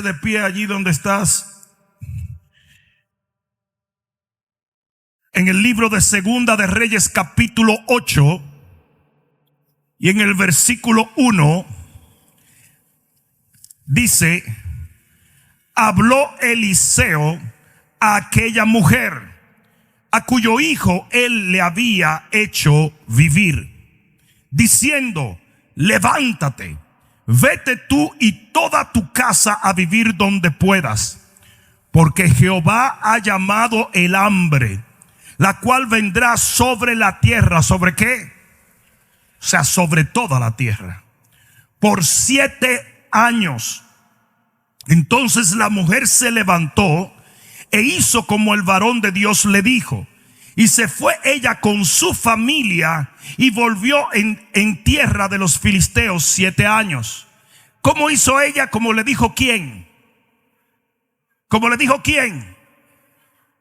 De pie allí donde estás. En el libro de Segunda de Reyes capítulo 8 y en el versículo 1 dice: habló Eliseo a aquella mujer a cuyo hijo él le había hecho vivir, diciendo: levántate, vete tú y toda tu casa a vivir donde puedas, porque Jehová ha llamado el hambre, la cual vendrá sobre la tierra. ¿Sobre qué? O sea, sobre toda la tierra, por 7 años. Entonces la mujer se levantó e hizo como el varón de Dios le dijo, y se fue ella con su familia y volvió en tierra de los filisteos 7 años. ¿Cómo hizo ella? Como le dijo quién. ¿Cómo le dijo quién?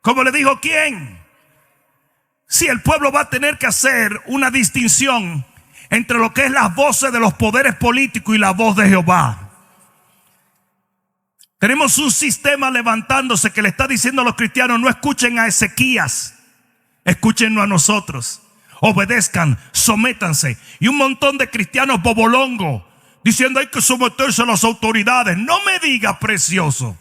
¿Cómo le dijo quién? Sí, el pueblo va a tener que hacer una distinción entre lo que es las voces de los poderes políticos y la voz de Jehová. Tenemos un sistema levantándose que le está diciendo a los cristianos: no escuchen a Ezequías, escúchenos a nosotros, obedezcan, sométanse. Y un montón de cristianos bobolongo diciendo: hay que someterse a las autoridades. No me diga, precioso.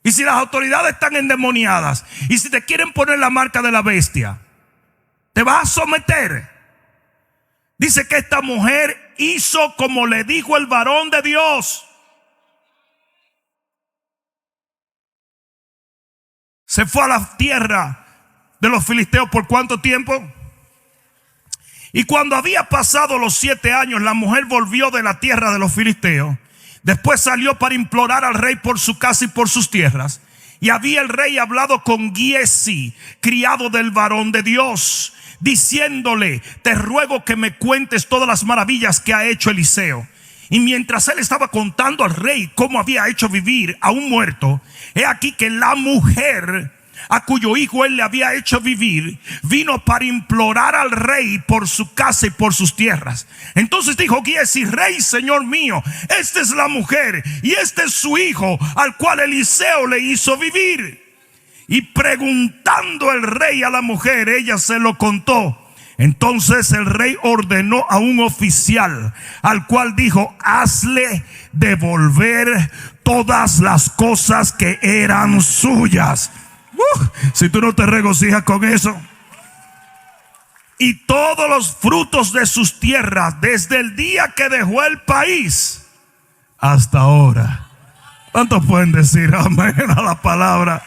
Y si las autoridades están endemoniadas, y si te quieren poner la marca de la bestia, ¿te vas a someter? Dice que esta mujer hizo como le dijo el varón de Dios. Se fue a la tierra de los filisteos. ¿Por cuánto tiempo? Y cuando había pasado los 7 años, la mujer volvió de la tierra de los filisteos. Después salió para implorar al rey por su casa y por sus tierras. Y había el rey hablado con Giesi, criado del varón de Dios, diciéndole: te ruego que me cuentes todas las maravillas que ha hecho Eliseo. Y mientras él estaba contando al rey cómo había hecho vivir a un muerto, he aquí que la mujer a cuyo hijo él le había hecho vivir vino para implorar al rey por su casa y por sus tierras. Entonces dijo Giesi: rey, señor mío, esta es la mujer y este es su hijo al cual Eliseo le hizo vivir. Y preguntando el rey a la mujer, ella se lo contó. Entonces el rey ordenó a un oficial, al cual dijo: hazle devolver todas las cosas que eran suyas. Si tú no te regocijas con eso. Y todos los frutos de sus tierras, desde el día que dejó el país hasta ahora. ¿Cuántos pueden decir amén a la palabra?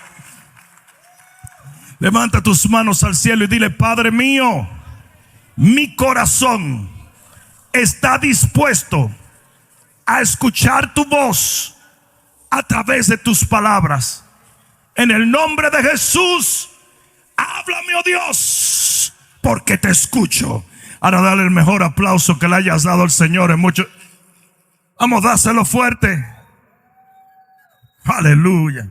Levanta tus manos al cielo y dile: Padre mío, mi corazón está dispuesto a escuchar tu voz a través de tus palabras. En el nombre de Jesús, háblame, oh Dios, porque te escucho. Ahora dale el mejor aplauso que le hayas dado al Señor en mucho. Vamos, dáselo fuerte. Aleluya.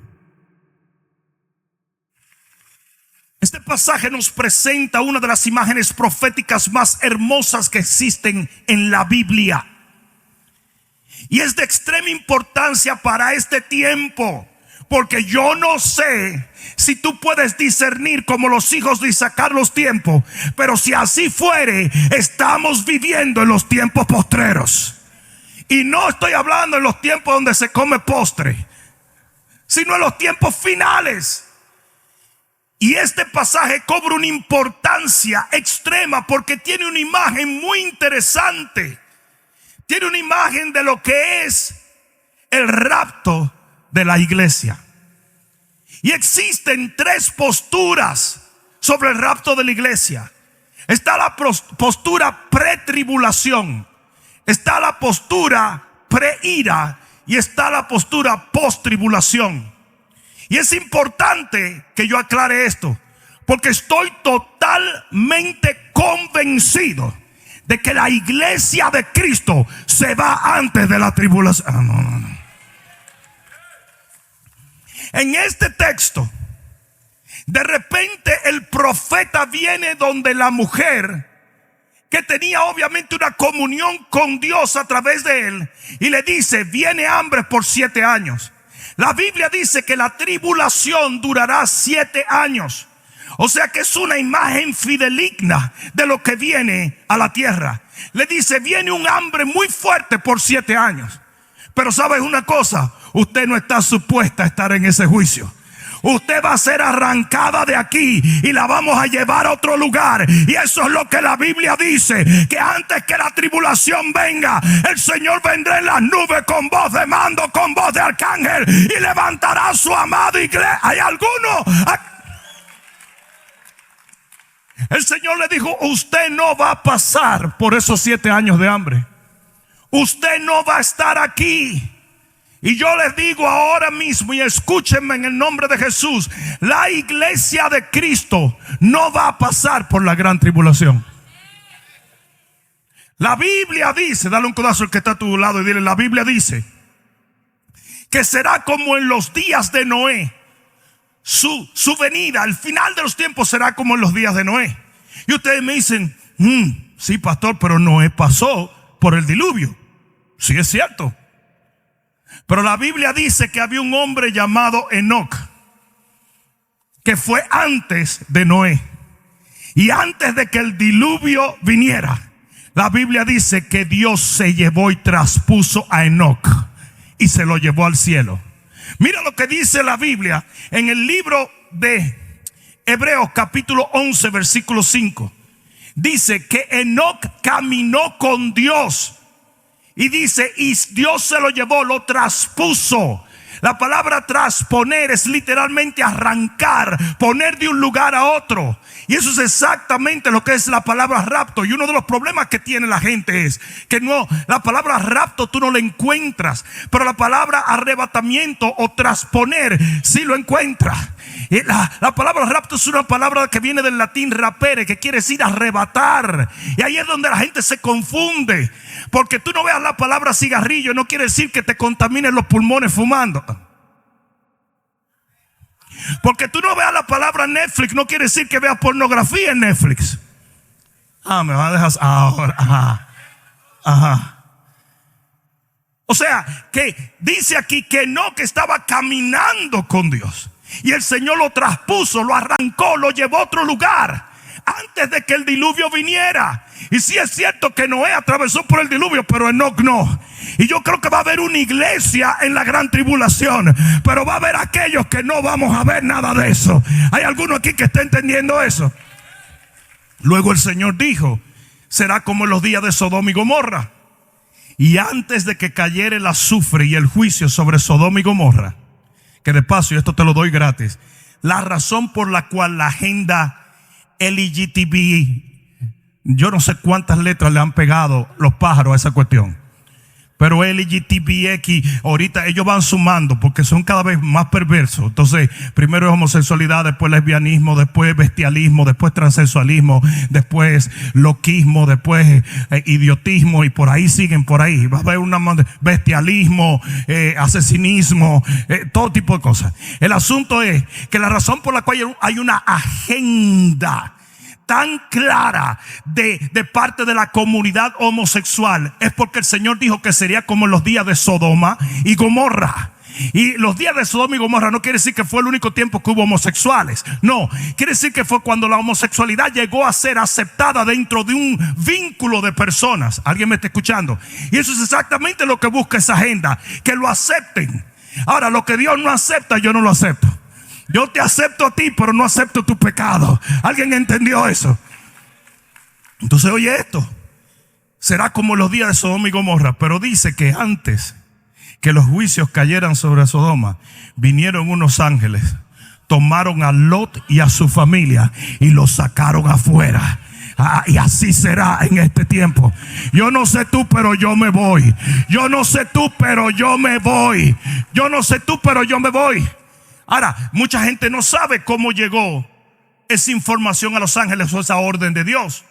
Este pasaje nos presenta una de las imágenes proféticas más hermosas que existen en la Biblia. Y es de extrema importancia para este tiempo. Porque yo no sé si tú puedes discernir como los hijos de Isaacar los tiempos, pero si así fuere, estamos viviendo en los tiempos postreros. Y no estoy hablando en los tiempos donde se come postre, sino en los tiempos finales. Y este pasaje cobra una importancia extrema porque tiene una imagen muy interesante. Tiene una imagen de lo que es el rapto de la iglesia. Y existen 3 posturas sobre el rapto de la iglesia. Está la postura pretribulación, está la postura preira y está la postura postribulación. Y es importante que yo aclare esto, porque estoy totalmente convencido de que la iglesia de Cristo se va antes de la tribulación. No. En este texto De repente el profeta viene donde la mujer, que tenía obviamente una comunión con Dios a través de él, y le dice: viene hambre por 7 años. La Biblia dice que la tribulación durará 7 años. O sea que es una imagen fideligna de lo que viene a la tierra. Le dice: viene un hambre muy fuerte por 7 años. Pero ¿sabes una cosa? Usted no está supuesta a estar en ese juicio. Usted va a ser arrancada de aquí y la vamos a llevar a otro lugar. Y eso es lo que la Biblia dice, que antes que la tribulación venga, el Señor vendrá en las nubes con voz de mando, con voz de arcángel, y levantará a su amada iglesia. ¿Hay alguno? El Señor le dijo: usted no va a pasar por esos 7 años de hambre. Usted no va a estar aquí. Y yo les digo ahora mismo, y escúchenme en el nombre de Jesús, la iglesia de Cristo no va a pasar por la gran tribulación. La Biblia dice, dale un codazo al que está a tu lado y dile: la Biblia dice que será como en los días de Noé. Su venida, el final de los tiempos, será como en los días de Noé. Y ustedes me dicen: sí, pastor, pero Noé pasó por el diluvio. Sí, es cierto. Pero la Biblia dice que había un hombre llamado Enoc, que fue antes de Noé. Y antes de que el diluvio viniera, la Biblia dice que Dios se llevó y traspuso a Enoc y se lo llevó al cielo. Mira lo que dice la Biblia en el libro de Hebreos capítulo 11 versículo 5. Dice que Enoc caminó con Dios. Y dice: y Dios se lo llevó, lo traspuso. La palabra trasponer es literalmente arrancar, poner de un lugar a otro. Y eso es exactamente lo que es la palabra rapto. Y uno de los problemas que tiene la gente es que no, la palabra rapto tú no la encuentras, pero la palabra arrebatamiento o trasponer sí lo encuentras. Y la palabra rapto es una palabra que viene del latín rapere, que quiere decir arrebatar. Y ahí es donde la gente se confunde, porque tú no veas la palabra cigarrillo, no quiere decir que te contaminen los pulmones fumando. Porque tú no veas la palabra Netflix, no quiere decir que veas pornografía en Netflix. Me va a dejar ahora. Ajá. O sea, que dice aquí que no, que estaba caminando con Dios. Y el Señor lo traspuso, lo arrancó, lo llevó a otro lugar antes de que el diluvio viniera. Y sí es cierto que Noé atravesó por el diluvio, pero Enoc no. Y yo creo que va a haber una iglesia en la gran tribulación, pero va a haber aquellos que no vamos a ver nada de eso. ¿Hay alguno aquí que está entendiendo eso? Luego el Señor dijo: será como en los días de Sodoma y Gomorra. Y antes de que cayera el azufre y el juicio sobre Sodoma y Gomorra, que de paso, y esto te lo doy gratis, la razón por la cual la agenda LGTB, yo no sé cuántas letras le han pegado los pájaros a esa cuestión, pero LGTBX, ahorita ellos van sumando porque son cada vez más perversos. Entonces, primero es homosexualidad, después lesbianismo, después bestialismo, después transexualismo, después loquismo, después idiotismo, y por ahí siguen por ahí. Va a haber bestialismo, asesinismo, todo tipo de cosas. El asunto es que la razón por la cual hay una agenda tan clara de parte de la comunidad homosexual es porque el Señor dijo que sería como en los días de Sodoma y Gomorra. Y los días de Sodoma y Gomorra no quiere decir que fue el único tiempo que hubo homosexuales. No, quiere decir que fue cuando la homosexualidad llegó a ser aceptada dentro de un vínculo de personas. ¿Alguien me está escuchando? Y eso es exactamente lo que busca esa agenda, que lo acepten. Ahora, lo que Dios no acepta, yo no lo acepto. Yo te acepto a ti, pero no acepto tu pecado. ¿Alguien entendió eso? Entonces, oye esto: será como los días de Sodoma y Gomorra. Pero dice que antes que los juicios cayeran sobre Sodoma, vinieron unos ángeles, tomaron a Lot y a su familia y los sacaron afuera. Y así será en este tiempo. Yo no sé tú, pero yo me voy. Yo no sé tú, pero yo me voy. Yo no sé tú, pero yo me voy. Ahora, mucha gente no sabe cómo llegó esa información a los ángeles o esa orden de Dios.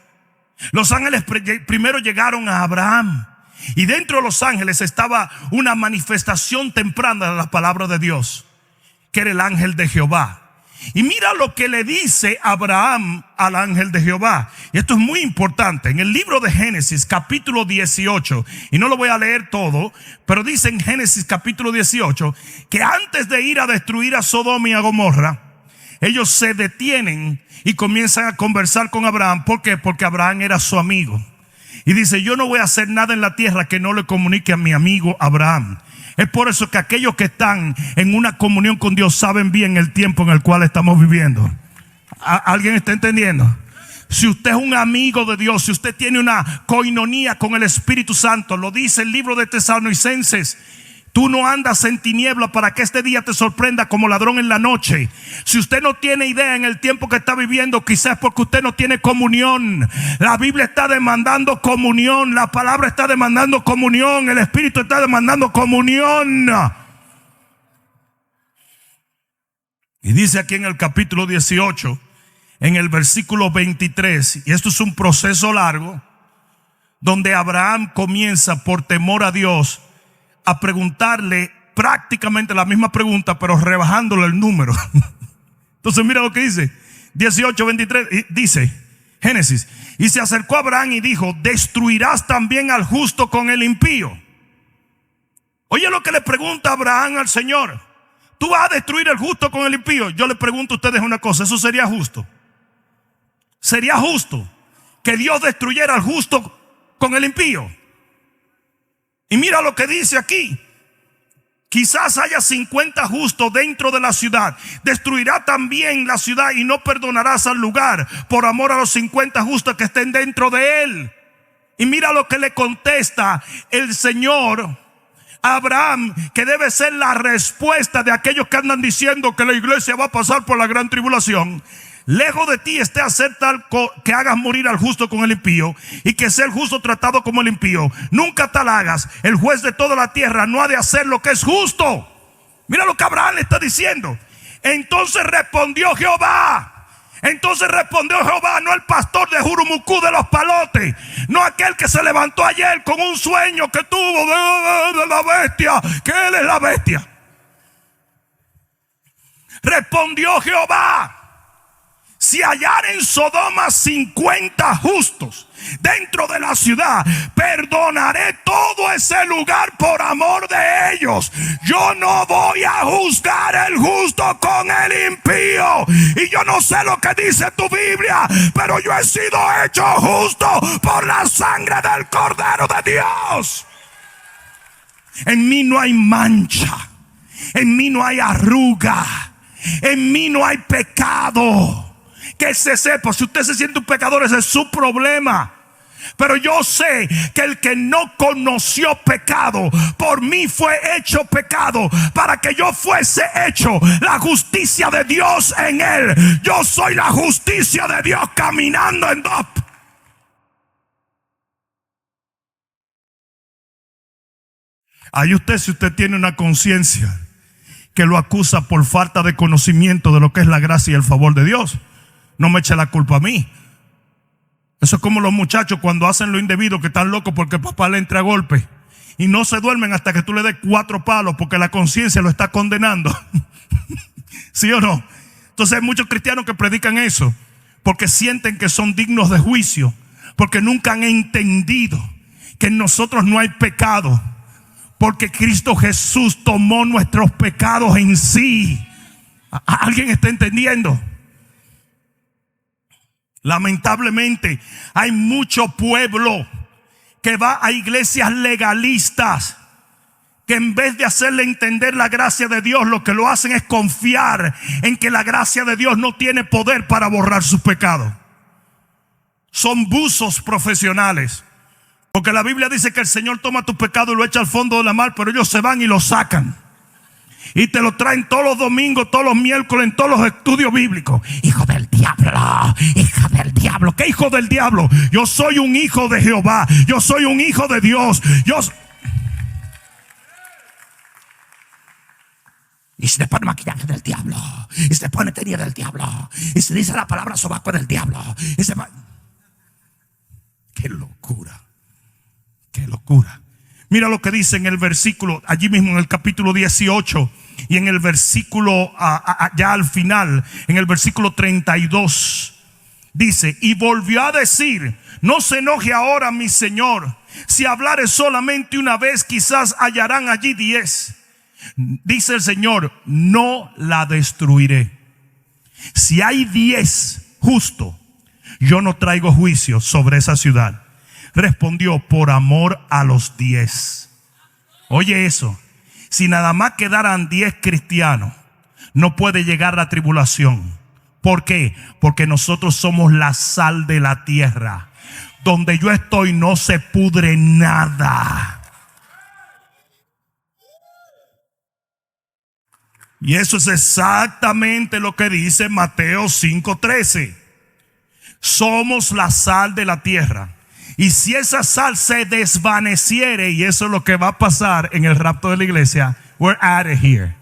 Los ángeles primero llegaron a Abraham, y dentro de los ángeles estaba una manifestación temprana de la palabra de Dios, que era el ángel de Jehová. Y mira lo que le dice Abraham al ángel de Jehová. Y esto es muy importante. En el libro de Génesis capítulo 18, y no lo voy a leer todo, pero dice en Génesis capítulo 18 que antes de ir a destruir a Sodoma y a Gomorra, ellos se detienen y comienzan a conversar con Abraham. ¿Por qué? Porque Abraham era su amigo. Y dice, yo no voy a hacer nada en la tierra que no le comunique a mi amigo Abraham. Es por eso que aquellos que están en una comunión con Dios saben bien el tiempo en el cual estamos viviendo. ¿Alguien está entendiendo? Si usted es un amigo de Dios, si usted tiene una coinonía con el Espíritu Santo, lo dice el libro de Tesalonicenses, tú no andas en tiniebla para que este día te sorprenda como ladrón en la noche. Si usted no tiene idea en el tiempo que está viviendo, quizás porque usted no tiene comunión. La Biblia está demandando comunión, la palabra está demandando comunión, el Espíritu está demandando comunión. Y dice aquí en el capítulo 18, en el versículo 23, y esto es un proceso largo, donde Abraham comienza por temor a Dios a preguntarle prácticamente la misma pregunta, pero rebajándole el número. Entonces mira lo que dice 18:23, dice Génesis, y se acercó a Abraham y dijo, ¿destruirás también al justo con el impío? Oye lo que le pregunta Abraham al Señor. ¿Tú vas a destruir al justo con el impío? Yo le pregunto a ustedes una cosa, ¿eso sería justo? ¿Sería justo que Dios destruyera al justo con el impío? Y mira lo que dice aquí. Quizás haya 50 justos dentro de la ciudad. Destruirá también la ciudad y no perdonarás al lugar por amor a los 50 justos que estén dentro de él. Y mira lo que le contesta el Señor a Abraham, que debe ser la respuesta de aquellos que andan diciendo que la iglesia va a pasar por la gran tribulación. Lejos de ti esté hacer tal que hagas morir al justo con el impío, y que sea el justo tratado como el impío. Nunca tal hagas. El juez de toda la tierra no ha de hacer lo que es justo. Mira lo que Abraham le está diciendo. Entonces respondió Jehová, no el pastor de Jurumucú de los palotes, no aquel que se levantó ayer con un sueño que tuvo de la bestia, que él es la bestia. Respondió Jehová, si hallar en Sodoma 50 justos dentro de la ciudad, perdonaré todo ese lugar por amor de ellos. Yo no voy a juzgar el justo con el impío. Y yo no sé lo que dice tu Biblia, pero yo he sido hecho justo por la sangre del Cordero de Dios. En mí no hay mancha, en mí no hay arruga, en mí no hay pecado. Que se sepa, si usted se siente un pecador, ese es su problema. Pero yo sé que el que no conoció pecado, por mí fue hecho pecado, para que yo fuese hecho la justicia de Dios en él. Yo soy la justicia de Dios caminando en dos. Ahí usted, si usted tiene una conciencia que lo acusa por falta de conocimiento de lo que es la gracia y el favor de Dios, no me eche la culpa a mí. Eso es como los muchachos cuando hacen lo indebido, que están locos porque papá le entra a golpe y no se duermen hasta que tú le des 4 palos porque la conciencia lo está condenando. ¿Sí o no? Entonces hay muchos cristianos que predican eso porque sienten que son dignos de juicio, porque nunca han entendido que en nosotros no hay pecado, porque Cristo Jesús tomó nuestros pecados en sí. ¿Alguien está entendiendo? Lamentablemente hay mucho pueblo que va a iglesias legalistas, que en vez de hacerle entender la gracia de Dios, lo que lo hacen es confiar en que la gracia de Dios no tiene poder para borrar sus pecados. Son buzos profesionales, porque la Biblia dice que el Señor toma tu pecado y lo echa al fondo de la mar, pero ellos se van y lo sacan y te lo traen todos los domingos, todos los miércoles, en todos los estudios bíblicos. Hijo del diablo, hija del diablo. ¿Qué hijo del diablo? Yo soy un hijo de Jehová, yo soy un hijo de Dios. Y se le pone maquillaje del diablo, y se le pone tenis del diablo, y se dice la palabra sobaco del diablo, y se va. Qué locura, qué locura. Mira lo que dice en el versículo, allí mismo en el capítulo 18 Y en el versículo, ya al final, en el versículo 32, dice: y volvió a decir: no se enoje ahora mi señor, si hablare solamente una vez, quizás hallarán allí 10. Dice el Señor: no la destruiré. Si hay 10 justos, yo no traigo juicio sobre esa ciudad. Respondió: por amor a los 10. Oye eso, si nada más quedaran 10 cristianos, no puede llegar la tribulación. ¿Por qué? Porque nosotros somos la sal de la tierra. Donde yo estoy no se pudre nada. Y eso es exactamente lo que dice Mateo 5:13. Somos la sal de la tierra. Y si esa sal se desvaneciere, y eso es lo que va a pasar en el rapto de la iglesia, we're out of here.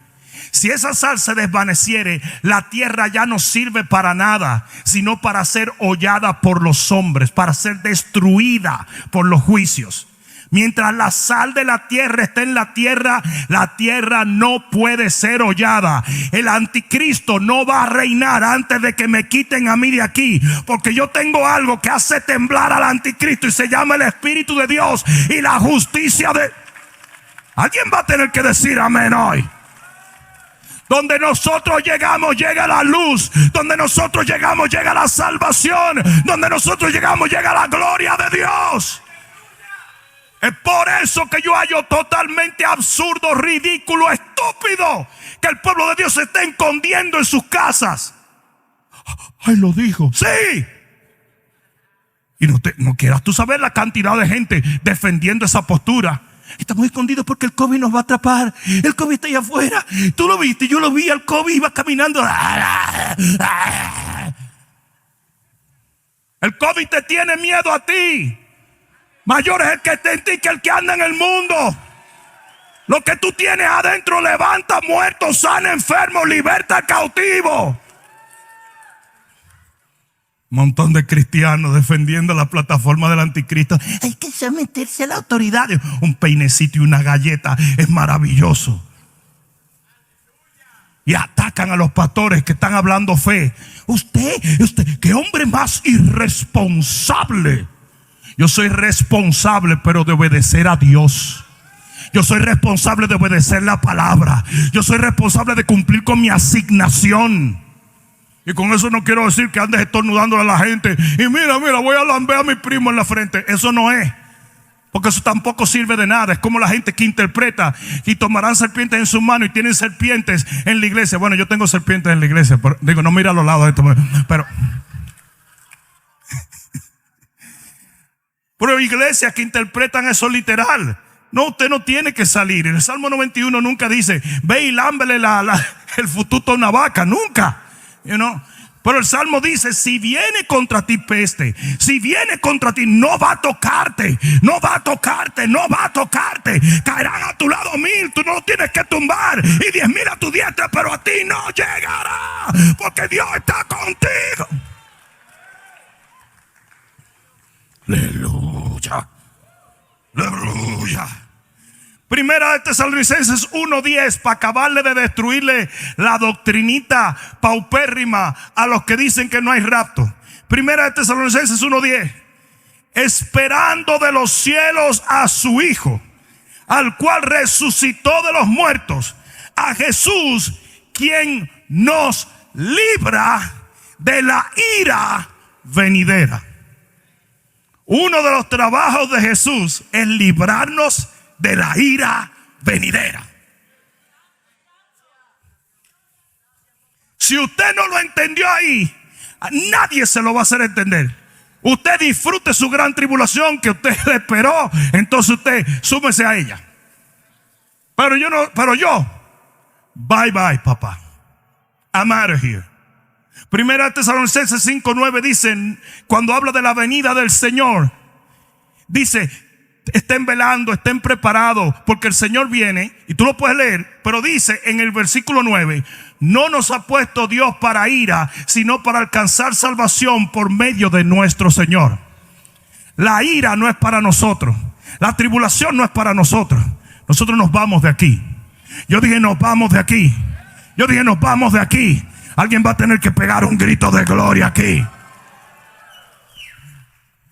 Si esa sal se desvaneciere, la tierra ya no sirve para nada, sino para ser hollada por los hombres, para ser destruida por los juicios. Mientras la sal de la tierra está en la tierra no puede ser hollada. El anticristo no va a reinar antes de que me quiten a mí de aquí, porque yo tengo algo que hace temblar al anticristo y se llama el Espíritu de Dios y la justicia de... Alguien va a tener que decir amén hoy. Donde nosotros llegamos llega la luz. Donde nosotros llegamos llega la salvación. Donde nosotros llegamos llega la gloria de Dios. Es por eso que yo hallo totalmente absurdo, ridículo, estúpido que el pueblo de Dios se esté escondiendo en sus casas. Ay, lo dijo. Sí. Y no quieras tú saber la cantidad de gente defendiendo esa postura. Estamos escondidos porque el COVID nos va a atrapar. El COVID está allá afuera. Tú lo viste, yo lo vi. El COVID iba caminando. El COVID te tiene miedo a ti. Mayor es el que está en ti que el que anda en el mundo. Lo que tú tienes adentro levanta muertos, sana enfermos, liberta cautivos. Un montón de cristianos defendiendo la plataforma del anticristo. Hay que someterse a la autoridad. Un peinecito y una galleta es maravilloso. Y atacan a los pastores que están hablando fe. Usted, qué hombre más irresponsable. Yo soy responsable, pero de obedecer a Dios. Yo soy responsable de obedecer la palabra. Yo soy responsable de cumplir con mi asignación. Y con eso no quiero decir que andes estornudándole a la gente. Y mira, voy a lamber a mi primo en la frente. Eso no es. Porque eso tampoco sirve de nada. Es como la gente que interpreta y tomarán serpientes en sus manos y tienen serpientes en la iglesia. Bueno, yo tengo serpientes en la iglesia, pero digo, no mira a los lados de esto. Pero iglesias que interpretan eso literal. No, usted no tiene que salir. En el Salmo 91 nunca dice: ve y lámbele el fututo a una vaca. Nunca. Pero el Salmo dice: si viene contra ti peste, si viene contra ti, no va a tocarte. No va a tocarte, no va a tocarte. Caerán a tu lado 1000, tú no lo tienes que tumbar. Y 10,000 a tu diestra, pero a ti no llegará. Porque Dios está contigo. Aleluya. Aleluya. Primera de Tesalonicenses 1:10, para acabarle de destruirle la doctrinita paupérrima a los que dicen que no hay rapto. Primera de Tesalonicenses 1:10, esperando de los cielos a su Hijo, al cual resucitó de los muertos, a Jesús, quien nos libra de la ira venidera. Uno de los trabajos de Jesús es librarnos de la ira venidera. Si usted no lo entendió ahí, a nadie se lo va a hacer entender. Usted disfrute su gran tribulación que usted le esperó, entonces usted súmese a ella. Pero yo, bye bye, papá. I'm out of here. Primera de Tesalonicenses 5:9 dicen, cuando habla de la venida del Señor, dice: estén velando, estén preparados, porque el Señor viene. Y tú lo puedes leer, pero dice en el versículo 9: no nos ha puesto Dios para ira, sino para alcanzar salvación por medio de nuestro Señor. La ira no es para nosotros. La tribulación no es para nosotros. Nosotros nos vamos de aquí. Yo dije, nos vamos de aquí. Yo dije, nos vamos de aquí. Alguien va a tener que pegar un grito de gloria aquí.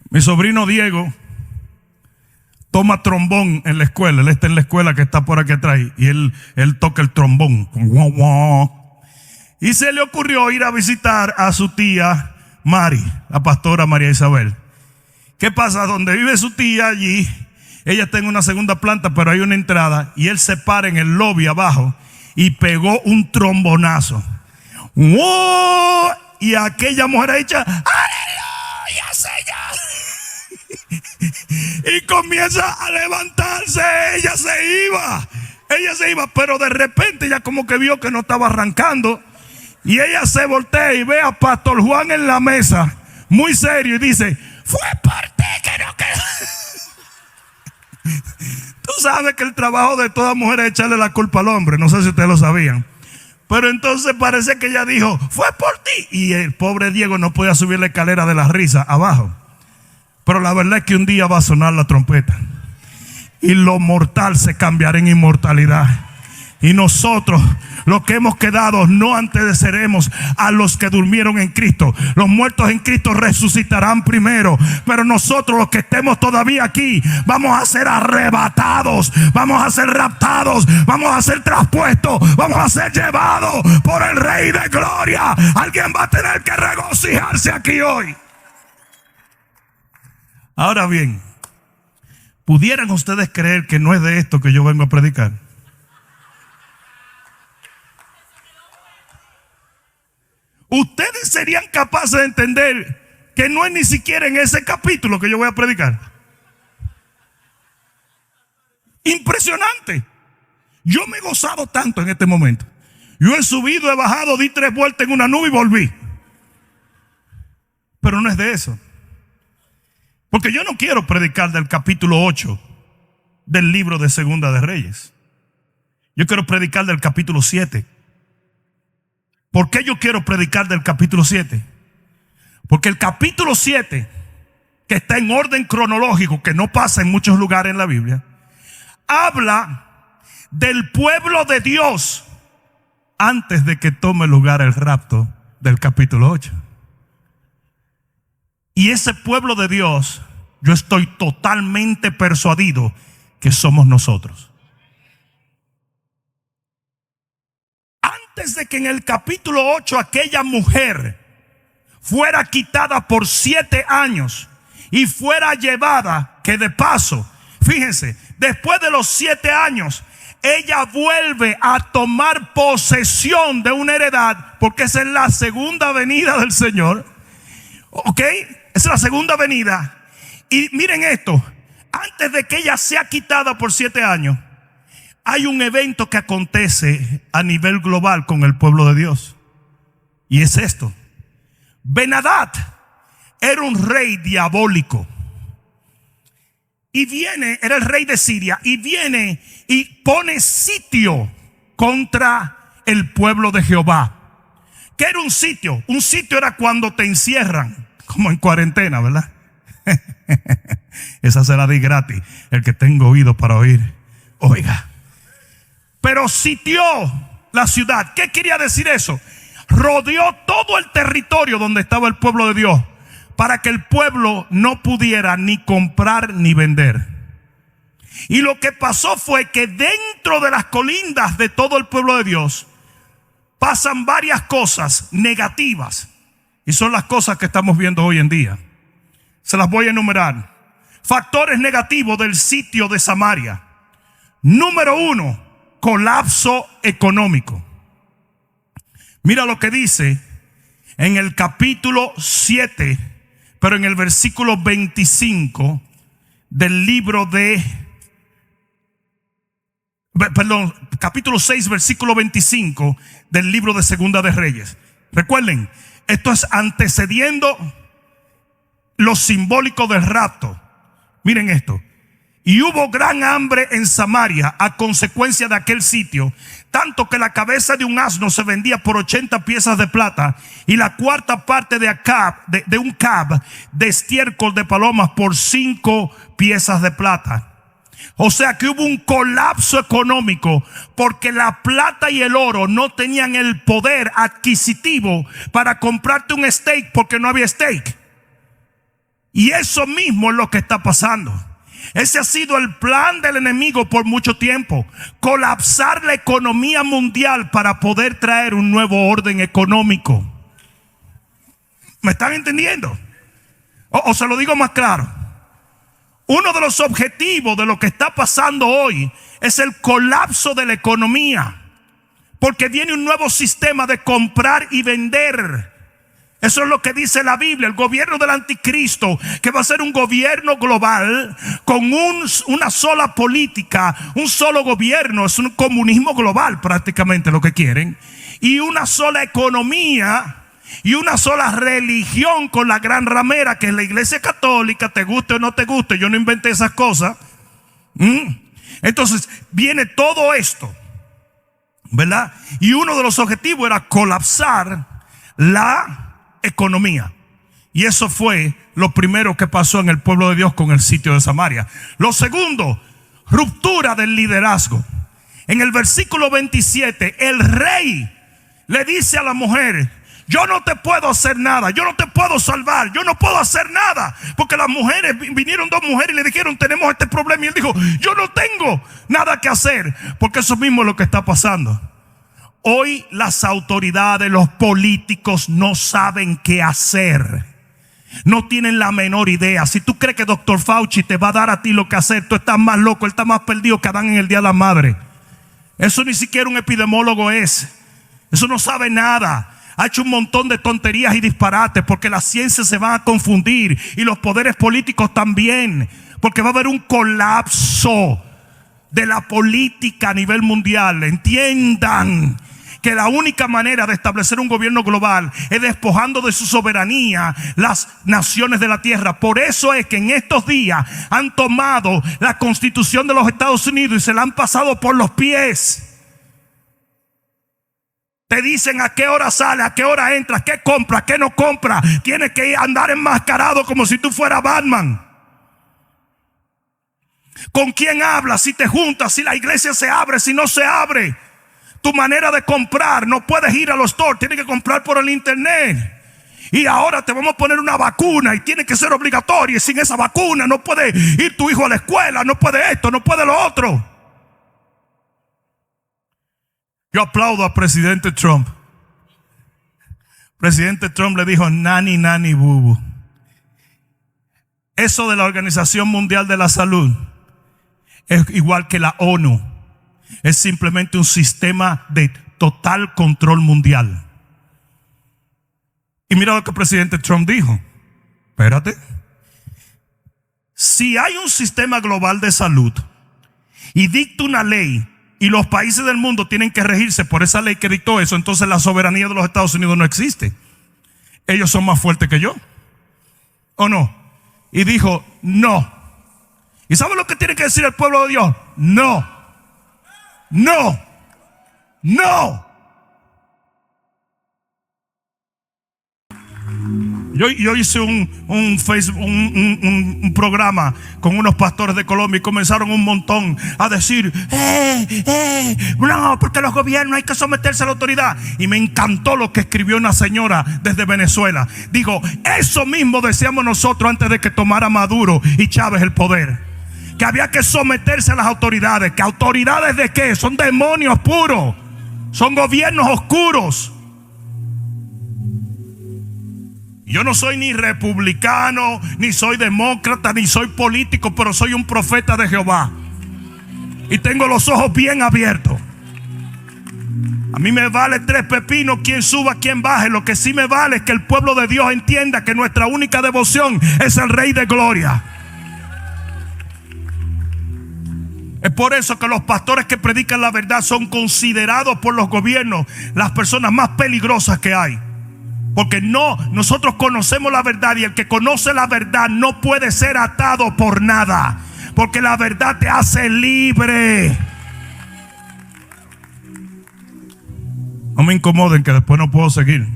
Mi sobrino Diego toma trombón en la escuela. Él está en la escuela que está por aquí atrás. Y él toca el trombón. Y se le ocurrió ir a visitar a su tía Mari, la pastora María Isabel. ¿Qué pasa? Donde vive su tía allí, ella está en una segunda planta, pero hay una entrada. Y él se para en el lobby abajo y pegó un trombonazo. ¡Wow! Y aquella mujer ha dicho, ¡aleluya, Señor! Y comienza a levantarse. Ella se iba, pero de repente ella como que vio que no estaba arrancando. Y ella se voltea y ve a Pastor Juan en la mesa, muy serio, y dice, fue por ti que no quedó. Tú sabes que el trabajo de toda mujer es echarle la culpa al hombre. No sé si ustedes lo sabían. Pero entonces parece que ella dijo, fue por ti. Y el pobre Diego no podía subir la escalera de la risa abajo. Pero la verdad es que un día va a sonar la trompeta. Y lo mortal se cambiará en inmortalidad. Y nosotros, los que hemos quedado, no antecederemos a los que durmieron en Cristo. Los muertos en Cristo resucitarán primero. Pero nosotros, los que estemos todavía aquí, vamos a ser arrebatados, vamos a ser raptados, vamos a ser traspuestos, vamos a ser llevados por el Rey de Gloria. Alguien va a tener que regocijarse aquí hoy. Ahora bien, ¿pudieran ustedes creer que no es de esto que yo vengo a predicar? Ustedes serían capaces de entender que no es ni siquiera en ese capítulo que yo voy a predicar. Impresionante. Yo me he gozado tanto en este momento. Yo he subido, he bajado, di 3 vueltas en una nube y volví. Pero no es de eso. Porque yo no quiero predicar del capítulo 8 del libro de Segunda de Reyes. Yo quiero predicar del capítulo 7. ¿Por qué yo quiero predicar del capítulo 7? Porque el capítulo 7, que está en orden cronológico, que no pasa en muchos lugares en la Biblia, habla del pueblo de Dios antes de que tome lugar el rapto del capítulo 8. Y ese pueblo de Dios, yo estoy totalmente persuadido que somos nosotros. Antes de que en el capítulo 8 aquella mujer fuera quitada por 7 años y fuera llevada, que de paso, fíjense, después de los 7 años, ella vuelve a tomar posesión de una heredad, porque esa es la segunda venida del Señor. ¿Ok? Esa es la segunda venida. Y miren esto, antes de que ella sea quitada por 7 años, hay un evento que acontece a nivel global con el pueblo de Dios. Y es esto. Ben-Hadad era un rey diabólico. Y viene, era el rey de Siria, y viene y pone sitio contra el pueblo de Jehová. ¿Qué era un sitio? Un sitio era cuando te encierran, como en cuarentena, ¿verdad? Esa se la di gratis. El que tenga oído para oír, oiga. Pero sitió la ciudad. ¿Qué quería decir eso? Rodeó todo el territorio donde estaba el pueblo de Dios, para que el pueblo no pudiera ni comprar ni vender. Y lo que pasó fue que dentro de las colindas de todo el pueblo de Dios pasan varias cosas negativas. Y son las cosas que estamos viendo hoy en día. Se las voy a enumerar. Factores negativos del sitio de Samaria. Número 1, colapso económico. Mira lo que dice en el capítulo 7, pero en el versículo 25 del libro de, perdón, capítulo 6, versículo 25 del libro de Segunda de Reyes. Recuerden, esto es antecediendo lo simbólico del rapto. Miren esto. Y hubo gran hambre en Samaria a consecuencia de aquel sitio, tanto que la cabeza de un asno se vendía por 80 piezas de plata, y la cuarta parte de un cab de estiércol de palomas por 5 piezas de plata. O sea que hubo un colapso económico porque la plata y el oro no tenían el poder adquisitivo para comprarte un steak porque no había steak. Y eso mismo es lo que está pasando. Ese ha sido el plan del enemigo por mucho tiempo: colapsar la economía mundial para poder traer un nuevo orden económico. ¿Me están entendiendo? O se lo digo más claro. Uno de los objetivos de lo que está pasando hoy es el colapso de la economía, porque viene un nuevo sistema de comprar y vender. Eso es lo que dice la Biblia. El gobierno del anticristo, que va a ser un gobierno global con una sola política, un solo gobierno. Es un comunismo global prácticamente lo que quieren, y una sola economía y una sola religión con la gran ramera que es la Iglesia Católica. Te guste o no te guste, yo no inventé esas cosas. Entonces viene todo esto, ¿verdad? Y uno de los objetivos era colapsar la economía. Y eso fue lo primero que pasó en el pueblo de Dios con el sitio de Samaria. Lo segundo, ruptura del liderazgo. En el versículo 27, el rey le dice a la mujer: yo no te puedo hacer nada, yo no te puedo salvar, yo no puedo hacer nada. Porque las mujeres, vinieron dos mujeres y le dijeron: tenemos este problema. Y él dijo: yo no tengo nada que hacer. Porque eso mismo es lo que está pasando. Hoy las autoridades, los políticos no saben qué hacer. No tienen la menor idea. Si tú crees que Dr. Fauci te va a dar a ti lo que hacer, tú estás más loco. Él está más perdido que Adán en el día de la madre. Eso ni siquiera un epidemiólogo es. Eso no sabe nada. Ha hecho un montón de tonterías y disparates, porque la ciencia se va a confundir y los poderes políticos también, porque va a haber un colapso de la política a nivel mundial. Entiendan que la única manera de establecer un gobierno global es despojando de su soberanía las naciones de la tierra. Por eso es que en estos días han tomado la Constitución de los Estados Unidos y se la han pasado por los pies. Te dicen a qué hora sale, a qué hora entras, qué compra, qué no compra. Tienes que andar enmascarado como si tú fueras Batman. ¿Con quién hablas? Si te juntas, si la iglesia se abre, si no se abre. Tu manera de comprar, no puedes ir a los stores, tienes que comprar por el internet. Y ahora te vamos a poner una vacuna y tiene que ser obligatoria. Y sin esa vacuna no puede ir tu hijo a la escuela, no puede esto, no puede lo otro. Yo aplaudo al presidente Trump. Presidente Trump le dijo: nani, nani, bubu. Eso de la Organización Mundial de la Salud es igual que la ONU. Es simplemente un sistema de total control mundial. Y mira lo que el presidente Trump dijo: espérate. Si hay un sistema global de salud y dicta una ley, y los países del mundo tienen que regirse por esa ley que dictó eso, entonces la soberanía de los Estados Unidos no existe. Ellos son más fuertes que yo, ¿o no? Y dijo: no. ¿Y sabe lo que tiene que decir el pueblo de Dios? No. No. No. Yo hice un programa con unos pastores de Colombia y comenzaron un montón a decir: no, porque los gobiernos hay que someterse a la autoridad. Y me encantó lo que escribió una señora desde Venezuela. Dijo: eso mismo decíamos nosotros antes de que tomara Maduro y Chávez el poder, que había que someterse a las autoridades. ¿Que autoridades de qué? Son demonios puros, son gobiernos oscuros. Yo no soy ni republicano, ni soy demócrata, ni soy político, pero soy un profeta de Jehová. Y tengo los ojos bien abiertos. A mí me vale tres pepinos quién suba, quién baje. Lo que sí me vale es que el pueblo de Dios entienda que nuestra única devoción es el Rey de Gloria. Es por eso que los pastores que predican la verdad son considerados por los gobiernos las personas más peligrosas que hay. Porque nosotros conocemos la verdad, y el que conoce la verdad no puede ser atado por nada, porque la verdad te hace libre. No me incomoden, que después no puedo seguir.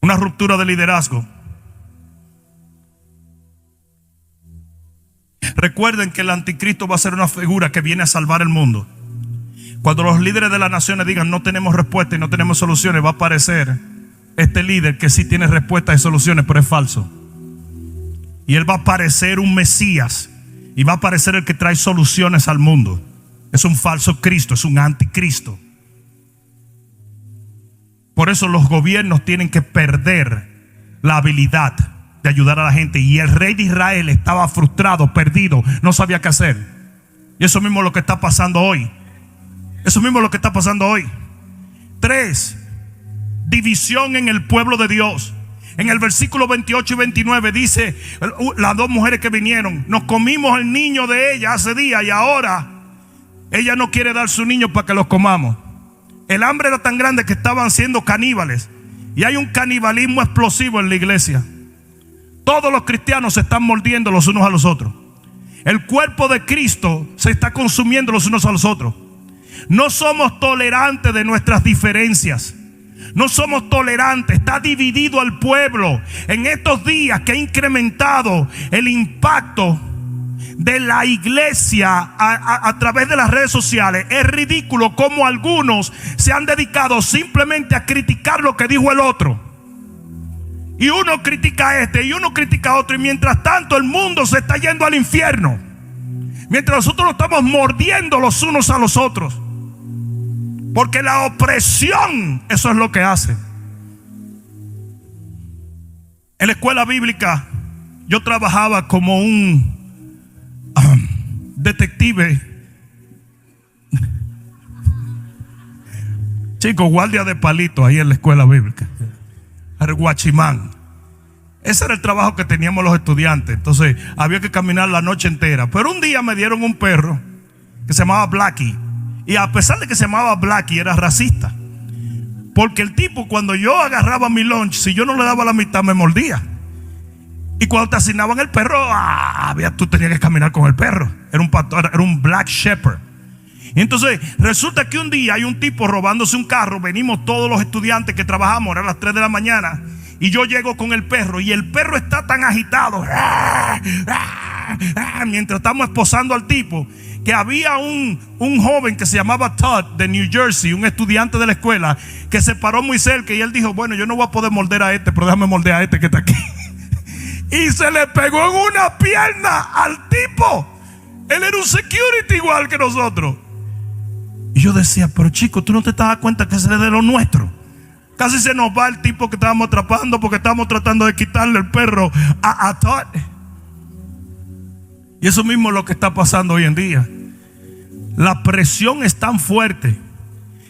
Una ruptura de liderazgo. Recuerden que el anticristo va a ser una figura que viene a salvar el mundo. Cuando los líderes de las naciones digan no tenemos respuesta y no tenemos soluciones, va a aparecer este líder que sí tiene respuestas y soluciones, pero es falso. Y él va a parecer un Mesías y va a parecer el que trae soluciones al mundo. Es un falso Cristo, es un anticristo. Por eso los gobiernos tienen que perder la habilidad de ayudar a la gente. Y el rey de Israel estaba frustrado, perdido, no sabía qué hacer. Y eso mismo es lo que está pasando hoy. Eso mismo es lo que está pasando hoy. 3. División en el pueblo de Dios. En el versículo 28 y 29 dice, las dos mujeres que vinieron, nos comimos el niño de ella hace días y ahora ella no quiere dar su niño para que los comamos. El hambre era tan grande que estaban siendo caníbales. Y hay un canibalismo explosivo en la iglesia. Todos los cristianos se están mordiendo los unos a los otros. El cuerpo de Cristo se está consumiendo los unos a los otros. No somos tolerantes de nuestras diferencias. No somos tolerantes. Está dividido el pueblo. En estos días que ha incrementado el impacto de la iglesia a través de las redes sociales, es ridículo como algunos se han dedicado simplemente a criticar lo que dijo el otro. Y uno critica a este y uno critica a otro. Y mientras tanto el mundo se está yendo al infierno. Mientras nosotros nos estamos mordiendo los unos a los otros. Porque la opresión, eso es lo que hace. En la escuela bíblica yo trabajaba como un detective. Chicos, guardia de palito ahí en la escuela bíblica. El guachimán. Ese era el trabajo que teníamos los estudiantes. Entonces había que caminar la noche entera. Pero un día me dieron un perro que se llamaba Blackie. Y a pesar de que se llamaba Blackie, era racista. Porque el tipo, cuando yo agarraba mi lunch, si yo no le daba la mitad, me mordía. Y cuando te asignaban el perro, tú tenías que caminar con el perro. Era un pastor, era un Black Shepherd. Y entonces resulta que un día hay un tipo robándose un carro. Venimos todos los estudiantes que trabajamos, eran las 3 de la mañana. Y yo llego con el perro y el perro está tan agitado mientras estamos esposando al tipo, que había un joven que se llamaba Todd de New Jersey, un estudiante de la escuela, que se paró muy cerca y él dijo, bueno, yo no voy a poder morder a este, pero déjame morder a este que está aquí. Y se le pegó en una pierna al tipo. Él era un security igual que nosotros. Y yo decía, pero chico, tú no te das cuenta que ese es de lo nuestro. Casi se nos va el tipo que estábamos atrapando porque estábamos tratando de quitarle el perro a Todd. Y eso mismo es lo que está pasando hoy en día. La presión es tan fuerte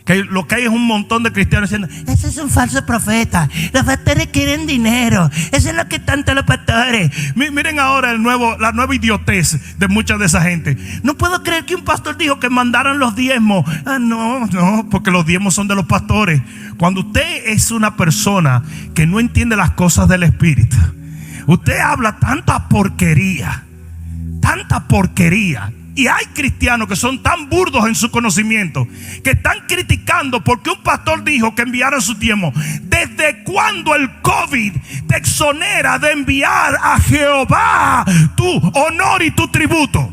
que lo que hay es un montón de cristianos diciendo, ese es un falso profeta, los pastores quieren dinero, eso es lo que tanto los pastores. Miren ahora la nueva idiotez de mucha de esa gente. No puedo creer que un pastor dijo que mandaran los diezmos. No, porque los diezmos son de los pastores. Cuando usted es una persona que no entiende las cosas del Espíritu, usted habla tanta porquería. Y hay cristianos que son tan burdos en su conocimiento que están criticando porque un pastor dijo que enviaran su diezmo. ¿Desde cuándo el COVID te exonera de enviar a Jehová tu honor y tu tributo?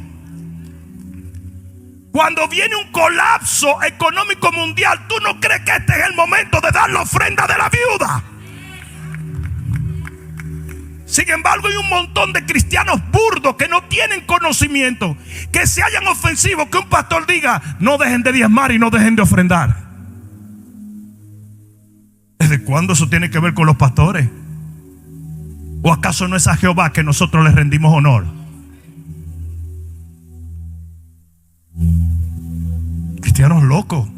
Cuando viene un colapso económico mundial, ¿tú no crees que este es el momento de dar la ofrenda de la viuda? Sin embargo, hay un montón de cristianos burdos que no tienen conocimiento, que se hallan ofensivos que un pastor diga, no dejen de diezmar y no dejen de ofrendar. ¿Desde cuándo eso tiene que ver con los pastores? ¿O acaso no es a Jehová que nosotros le rendimos honor? Cristianos locos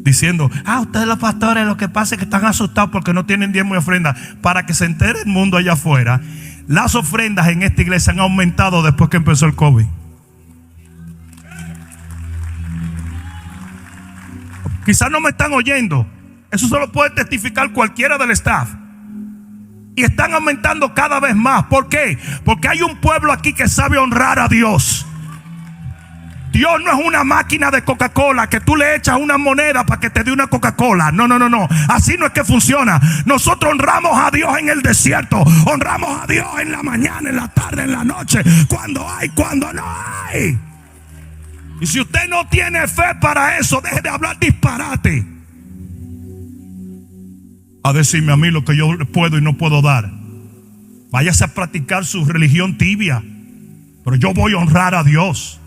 diciendo, ustedes los pastores, lo que pasa es que están asustados porque no tienen diezmo y ofrenda. Para que se entere el mundo allá afuera, las ofrendas en esta iglesia han aumentado después que empezó el COVID. Quizás no me están oyendo. Eso solo puede testificar cualquiera del staff. Y están aumentando cada vez más. ¿Por qué? Porque hay un pueblo aquí que sabe honrar a Dios. Dios no es una máquina de Coca-Cola que tú le echas una moneda para que te dé una Coca-Cola. No, no, no, no. Así no es que funciona. Nosotros honramos a Dios en el desierto. Honramos a Dios en la mañana, en la tarde, en la noche. Cuando hay, cuando no hay. Y si usted no tiene fe para eso, deje de hablar disparate. A decirme a mí lo que yo puedo y no puedo dar. Váyase a practicar su religión tibia. Pero yo voy a honrar a Dios.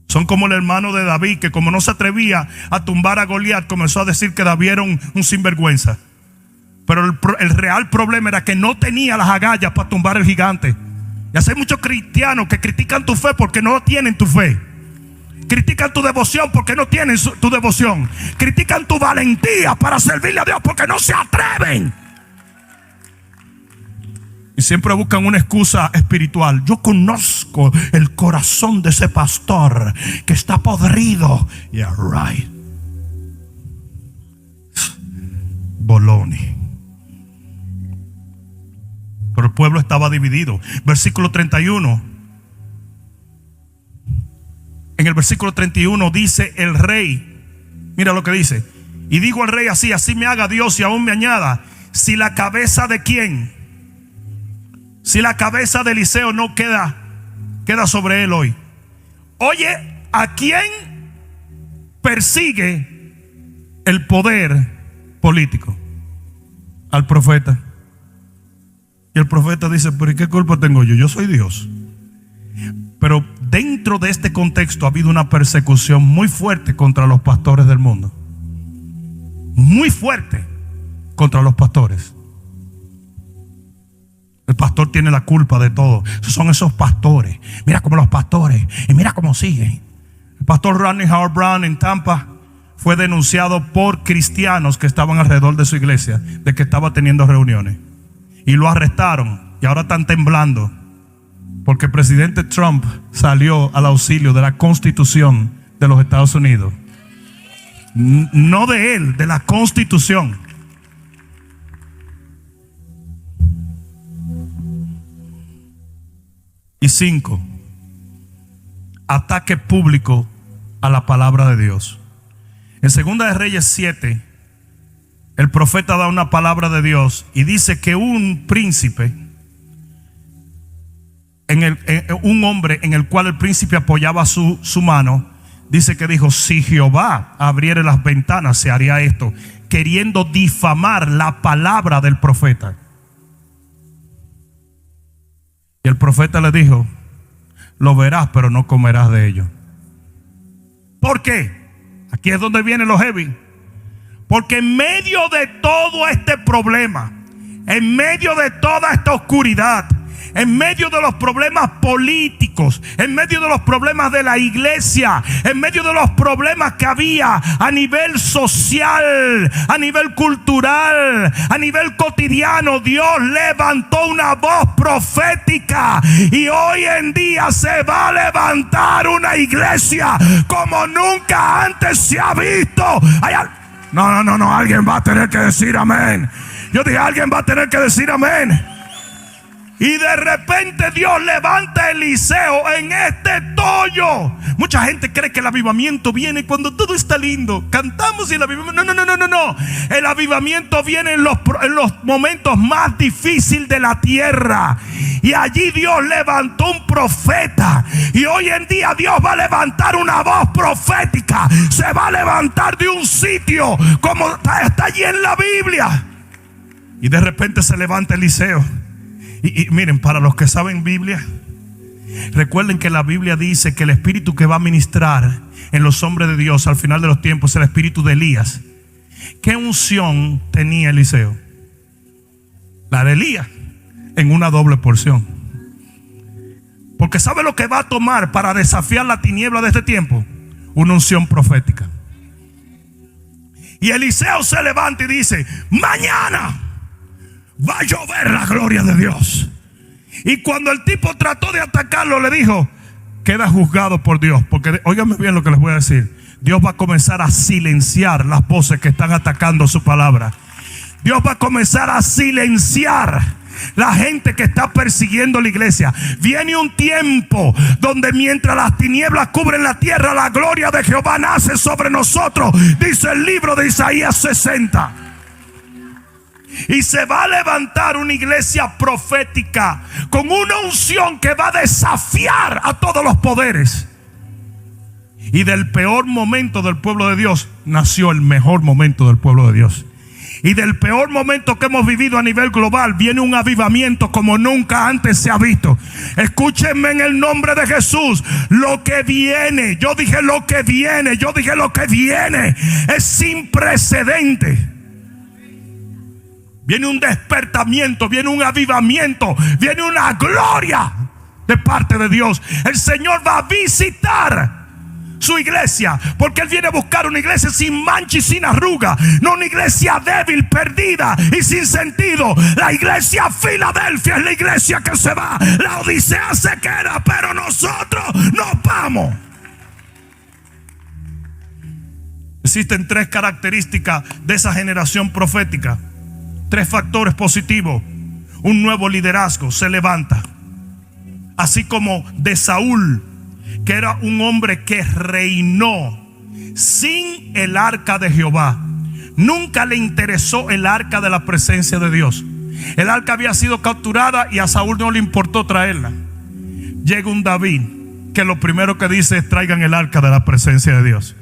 Son como el hermano de David, que como no se atrevía a tumbar a Goliat, comenzó a decir que David era un sinvergüenza. Pero el real problema era que no tenía las agallas para tumbar el gigante. Y hay muchos cristianos que critican tu fe porque no tienen tu fe. Critican tu devoción porque no tienen tu devoción. Critican tu valentía para servirle a Dios porque no se atreven. Y siempre buscan una excusa espiritual. Yo conozco el corazón de ese pastor que está podrido. Yeah, right. Boloni. Pero el pueblo estaba dividido. Versículo 31. En el versículo 31 dice el rey. Mira lo que dice. Y digo al rey así: así me haga Dios y aún me añada, si la cabeza de quién, si la cabeza de Eliseo no queda sobre él hoy. Oye, ¿a quién persigue el poder político? Al profeta. Y el profeta dice: pero ¿y qué culpa tengo yo? Yo soy Dios. Pero dentro de este contexto ha habido una persecución muy fuerte contra los pastores del mundo. Muy fuerte contra los pastores. El pastor tiene la culpa de todo. Son esos pastores. Mira cómo los pastores, y mira cómo siguen. El pastor Rodney Howard Brown en Tampa fue denunciado por cristianos que estaban alrededor de su iglesia, de que estaba teniendo reuniones. Y lo arrestaron. Y ahora están temblando porque el presidente Trump salió al auxilio de la Constitución de los Estados Unidos. No de él, de la Constitución. Y 5, ataque público a la palabra de Dios. En 2 de Reyes 7, el profeta da una palabra de Dios y dice que un príncipe, un hombre en el cual el príncipe apoyaba su mano, dice que dijo: si Jehová abriere las ventanas, se haría esto, queriendo difamar la palabra del profeta. Y el profeta le dijo: lo verás, pero no comerás de ello. ¿Por qué? Aquí es donde vienen los heavy. Porque en medio de todo este problema, en medio de toda esta oscuridad, en medio de los problemas políticos, en medio de los problemas de la iglesia, en medio de los problemas que había a nivel social, a nivel cultural, a nivel cotidiano, Dios levantó una voz profética. Y hoy en día se va a levantar una iglesia como nunca antes se ha visto. No, alguien va a tener que decir amén. Yo dije: alguien va a tener que decir amén. Y de repente Dios levanta a Eliseo en este tollo. Mucha gente cree que el avivamiento viene cuando todo está lindo. Cantamos y el avivamiento. No. El avivamiento viene en los momentos más difíciles de la tierra. Y allí Dios levantó un profeta. Y hoy en día Dios va a levantar una voz profética. Se va a levantar de un sitio como está allí en la Biblia. Y de repente se levanta Eliseo. Y miren, para los que saben Biblia, recuerden que la Biblia dice que el espíritu que va a ministrar en los hombres de Dios al final de los tiempos es el espíritu de Elías. ¿Qué unción tenía Eliseo? La de Elías, en una doble porción. Porque ¿sabe lo que va a tomar para desafiar la tiniebla de este tiempo? Una unción profética. Y Eliseo se levanta y dice: mañana va a llover la gloria de Dios. Y cuando el tipo trató de atacarlo, le dijo: queda juzgado por Dios. Porque óigame bien lo que les voy a decir. Dios va a comenzar a silenciar las voces que están atacando su palabra. Dios va a comenzar a silenciar la gente que está persiguiendo la iglesia. Viene un tiempo donde mientras las tinieblas cubren la tierra, la gloria de Jehová nace sobre nosotros, dice el libro de Isaías 60. Y se va a levantar una iglesia profética con una unción que va a desafiar a todos los poderes. Y del peor momento del pueblo de Dios nació el mejor momento del pueblo de Dios. Y del peor momento que hemos vivido a nivel global viene un avivamiento como nunca antes se ha visto. Escúchenme en el nombre de Jesús. Lo que viene, yo dije lo que viene, es sin precedente. Viene un despertamiento, viene un avivamiento, viene una gloria de parte de Dios. El Señor va a visitar su iglesia, porque Él viene a buscar una iglesia sin mancha y sin arruga, no una iglesia débil, perdida y sin sentido. La iglesia Filadelfia es la iglesia que se va. La Odisea se queda, pero nosotros nos vamos. Existen tres características de esa generación profética, tres factores positivos. Un nuevo liderazgo se levanta, así como de Saúl, que era un hombre que reinó sin el arca de Jehová. Nunca le interesó el arca de la presencia de Dios. El arca había sido capturada y a Saúl no le importó traerla. Llega un David que lo primero que dice es: traigan el arca de la presencia de Dios.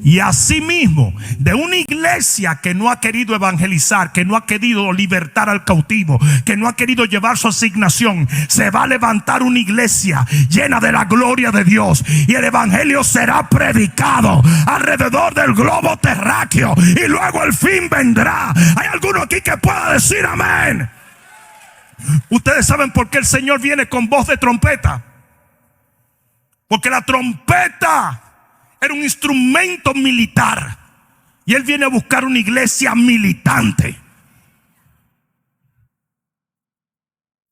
Y asimismo, de una iglesia que no ha querido evangelizar, que no ha querido libertar al cautivo, que no ha querido llevar su asignación, se va a levantar una iglesia llena de la gloria de Dios. Y el evangelio será predicado alrededor del globo terráqueo. Y luego el fin vendrá. ¿Hay alguno aquí que pueda decir amén? Ustedes saben por qué el Señor viene con voz de trompeta. Porque la trompeta era un instrumento militar. Y Él viene a buscar una iglesia militante.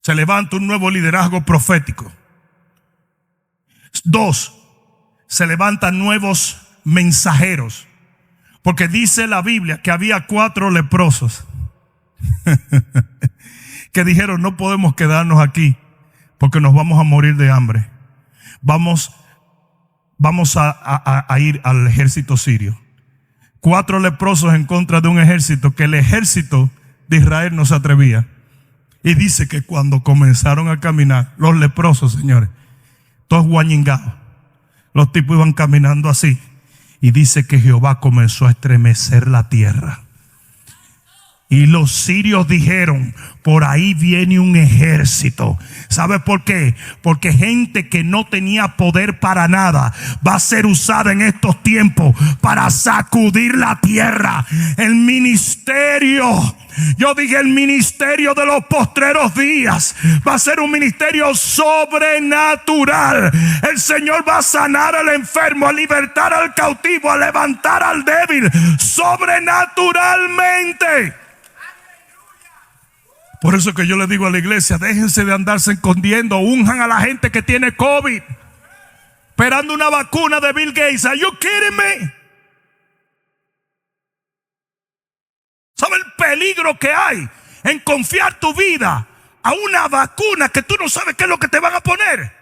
Se levanta un nuevo liderazgo profético. 2, se levantan nuevos mensajeros. Porque dice la Biblia que había 4 leprosos que dijeron: no podemos quedarnos aquí porque nos vamos a morir de hambre. Vamos a ir al ejército sirio. 4 leprosos en contra de un ejército que el ejército de Israel no se atrevía. Y dice que cuando comenzaron a caminar, los leprosos, señores, todos guañingados, los tipos iban caminando así. Y dice que Jehová comenzó a estremecer la tierra. Y los sirios dijeron: por ahí viene un ejército. ¿Sabe por qué? Porque gente que no tenía poder para nada va a ser usada en estos tiempos para sacudir la tierra. El ministerio, yo dije el ministerio de los postreros días, va a ser un ministerio sobrenatural. El Señor va a sanar al enfermo, a libertar al cautivo, a levantar al débil sobrenaturalmente. Por eso que yo le digo a la iglesia: déjense de andarse escondiendo, unjan a la gente que tiene COVID, esperando una vacuna de Bill Gates. ¿Are you kidding me? ¿Sabe el peligro que hay en confiar tu vida a una vacuna que tú no sabes qué es lo que te van a poner?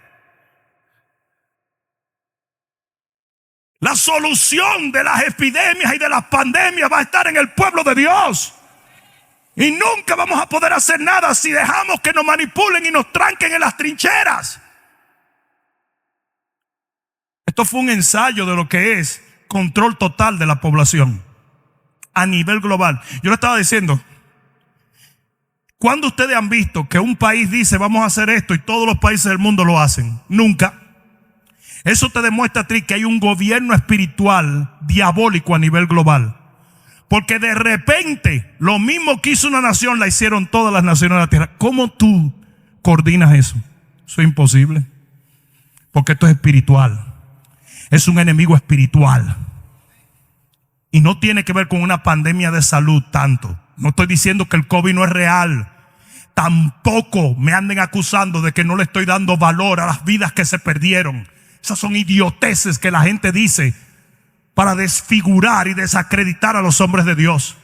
La solución de las epidemias y de las pandemias va a estar en el pueblo de Dios. Y nunca vamos a poder hacer nada si dejamos que nos manipulen y nos tranquen en las trincheras. Esto fue un ensayo de lo que es control total de la población a nivel global. Yo le estaba diciendo: ¿cuándo ustedes han visto que un país dice vamos a hacer esto y todos los países del mundo lo hacen? Nunca. Eso te demuestra a ti que hay un gobierno espiritual diabólico a nivel global. Porque de repente lo mismo que hizo una nación la hicieron todas las naciones de la tierra. ¿Cómo tú coordinas eso? Eso es imposible. Porque esto es espiritual. Es un enemigo espiritual. Y no tiene que ver con una pandemia de salud tanto. No estoy diciendo que el COVID no es real. Tampoco me anden acusando de que no le estoy dando valor a las vidas que se perdieron. Esas son idioteces que la gente dice para desfigurar y desacreditar a los hombres de Dios.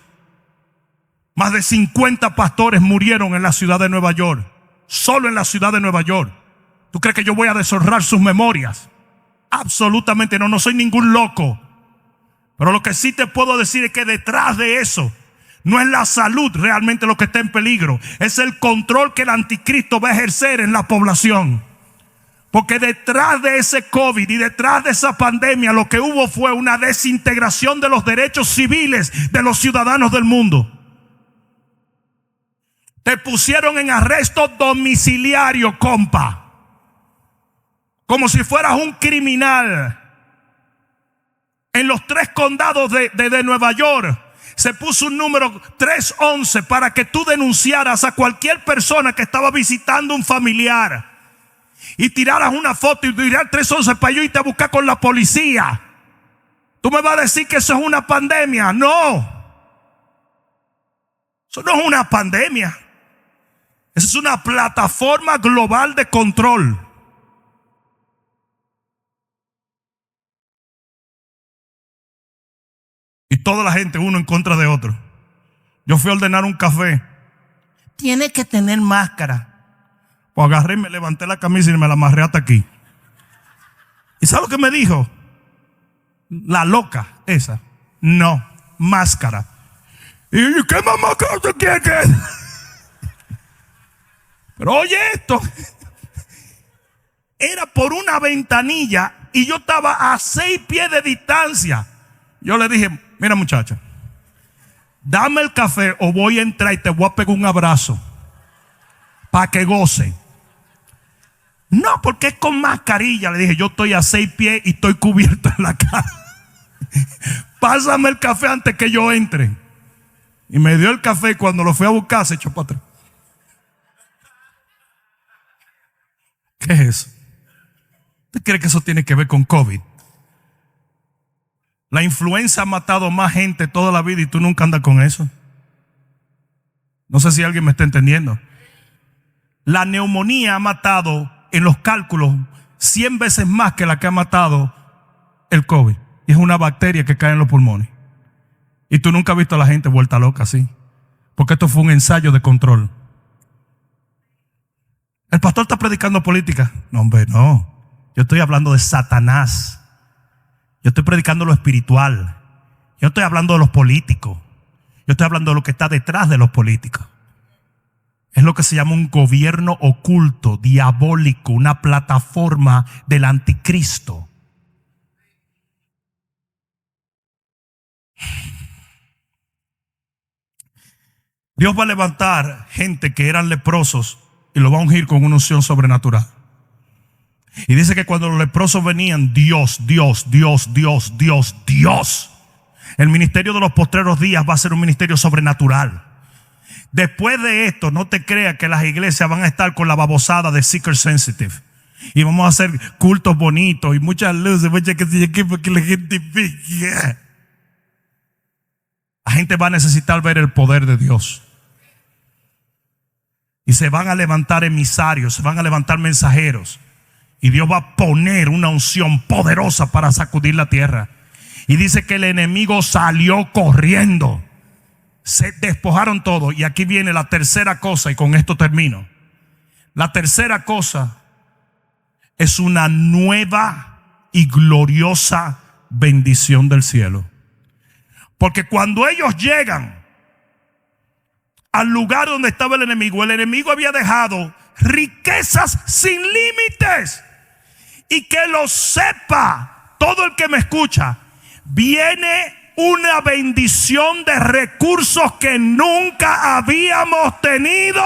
Más de 50 pastores murieron en la ciudad de Nueva York. Solo en la ciudad de Nueva York. ¿Tú crees que yo voy a deshonrar sus memorias? Absolutamente no, no soy ningún loco. Pero lo que sí te puedo decir es que detrás de eso no es la salud realmente lo que está en peligro. Es el control que el anticristo va a ejercer en la población. Porque detrás de ese COVID y detrás de esa pandemia lo que hubo fue una desintegración de los derechos civiles de los ciudadanos del mundo. Te pusieron en arresto domiciliario, compa. Como si fueras un criminal. En los 3 condados de Nueva York se puso un número 311 para que tú denunciaras a cualquier persona que estaba visitando un familiar. Y tiraras una foto y tiraras 311 para yo irte a buscar con la policía. Tú me vas a decir que eso es una pandemia. No. Eso no es una pandemia. Eso es una plataforma global de control. Y toda la gente uno en contra de otro. Yo fui a ordenar un café. Tiene que tener máscara. Pues agarré y me levanté la camisa y me la amarré hasta aquí. ¿Y sabe lo que me dijo? La loca esa. No, máscara. ¿Y qué más máscara usted quiere que? Pero oye esto. Era por una ventanilla y yo estaba a 6 pies de distancia. Yo le dije, mira muchacha, dame el café o voy a entrar y te voy a pegar un abrazo para que goce. No, porque es con mascarilla. Le dije, yo estoy a 6 pies y estoy cubierto en la cara. Pásame el café antes que yo entre. Y me dio el café y cuando lo fui a buscar se echó para atrás. ¿Qué es eso? ¿Usted cree que eso tiene que ver con COVID? La influenza ha matado más gente toda la vida y tú nunca andas con eso. No sé si alguien me está entendiendo. La neumonía ha matado en los cálculos 100 veces más que la que ha matado el COVID. Y es una bacteria que cae en los pulmones. Y tú nunca has visto a la gente vuelta loca así. Porque esto fue un ensayo de control. El pastor está predicando política. No, hombre, no. Yo estoy hablando de Satanás. Yo estoy predicando lo espiritual. Yo estoy hablando de los políticos. Yo estoy hablando de lo que está detrás de los políticos. Es lo que se llama un gobierno oculto, diabólico, una plataforma del anticristo. Dios va a levantar gente que eran leprosos y lo va a ungir con una unción sobrenatural. Y dice que cuando los leprosos venían, Dios. El ministerio de los postreros días va a ser un ministerio sobrenatural. Después de esto, no te creas que las iglesias van a estar con la babosada de Seeker Sensitive. Y vamos a hacer cultos bonitos y muchas luces, muchas que se aquí porque la gente pique. La gente va a necesitar ver el poder de Dios. Y se van a levantar emisarios, se van a levantar mensajeros. Y Dios va a poner una unción poderosa para sacudir la tierra. Y dice que el enemigo salió corriendo. Se despojaron todo. Y aquí viene la tercera cosa, y con esto termino. La tercera cosa es una nueva y gloriosa bendición del cielo. Porque cuando ellos llegan al lugar donde estaba el enemigo había dejado riquezas sin límites. Y que lo sepa todo el que me escucha, viene una bendición de recursos que nunca habíamos tenido.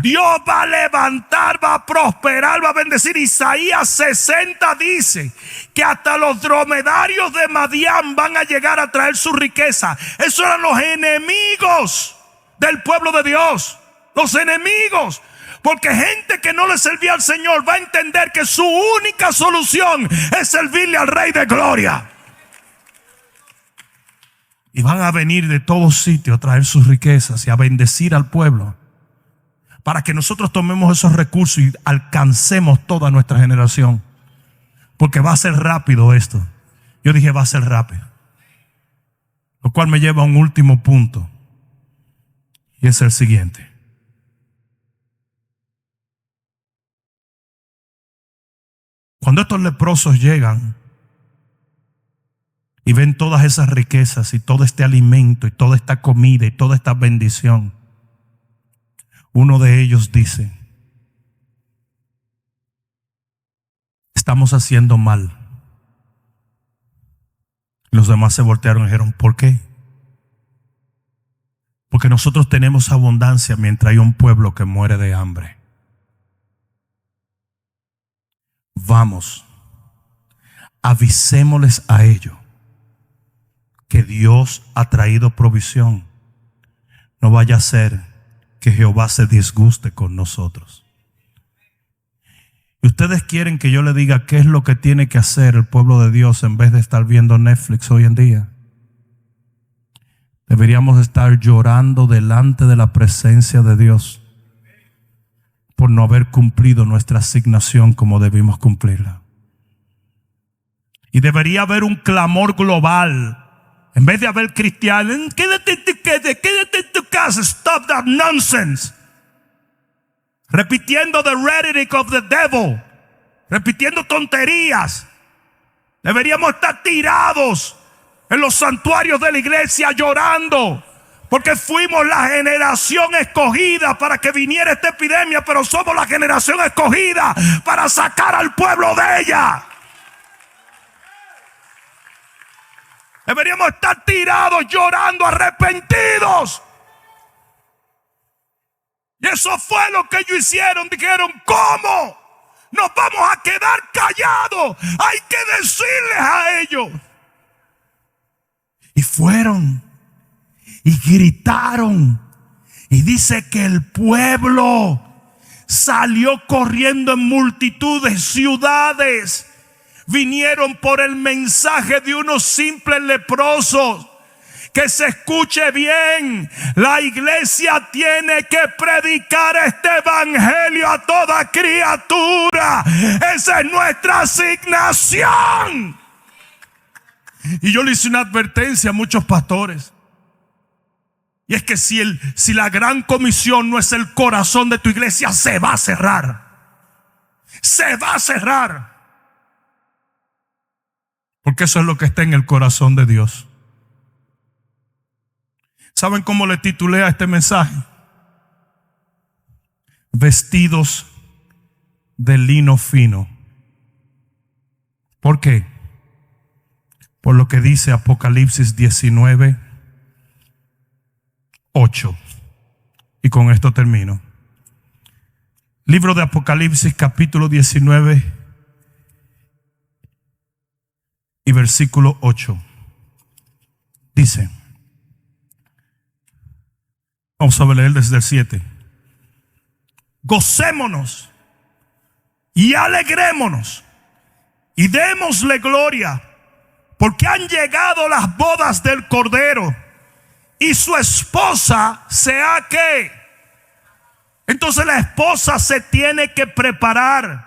Dios va a levantar, va a prosperar, va a bendecir. Isaías 60 dice que hasta los dromedarios de Madián van a llegar a traer su riqueza. Esos eran los enemigos del pueblo de Dios. Los enemigos. Porque gente que no le servía al Señor va a entender que su única solución es servirle al Rey de Gloria. Y van a venir de todos sitios a traer sus riquezas y a bendecir al pueblo. Para que nosotros tomemos esos recursos y alcancemos toda nuestra generación. Porque va a ser rápido esto. Yo dije va a ser rápido. Lo cual me lleva a un último punto, y es el siguiente. Cuando estos leprosos llegan y ven todas esas riquezas y todo este alimento y toda esta comida y toda esta bendición, uno de ellos dice: estamos haciendo mal. Los demás se voltearon y dijeron: ¿por qué? Porque nosotros tenemos abundancia mientras hay un pueblo que muere de hambre. Vamos, avisémosles a ellos que Dios ha traído provisión. No vaya a ser que Jehová se disguste con nosotros. Y ustedes quieren que yo le diga qué es lo que tiene que hacer el pueblo de Dios en vez de estar viendo Netflix hoy en día. Deberíamos estar llorando delante de la presencia de Dios por no haber cumplido nuestra asignación como debimos cumplirla. Y debería haber un clamor global. En vez de haber cristianos: quédate en tu casa, stop that nonsense. Repitiendo the rhetoric of the devil, repitiendo tonterías. Deberíamos estar tirados en los santuarios de la iglesia llorando, porque fuimos la generación escogida para que viniera esta epidemia, pero somos la generación escogida para sacar al pueblo de ella. Deberíamos estar tirados llorando, arrepentidos. Y eso fue lo que ellos hicieron. Dijeron: ¿cómo nos vamos a quedar callados? Hay que decirles a ellos. Y fueron y gritaron. Y dice que el pueblo salió corriendo en multitudes, ciudades. Vinieron por el mensaje de unos simples leprosos. Que se escuche bien, la iglesia tiene que predicar este evangelio a toda criatura. Esa es nuestra asignación. Y yo le hice una advertencia a muchos pastores, y es que si la gran comisión no es el corazón de tu iglesia, se va a cerrar. Se va a cerrar. Porque eso es lo que está en el corazón de Dios. ¿Saben cómo le titulé a este mensaje? Vestidos de lino fino. ¿Por qué? Por lo que dice Apocalipsis 19:8. Y con esto termino. Libro de Apocalipsis, capítulo 19 y versículo 8. Dice: vamos a leer desde el 7. Gocémonos y alegrémonos y démosle gloria, porque han llegado las bodas del Cordero y su esposa se ha ¿qué? Entonces la esposa se tiene que preparar.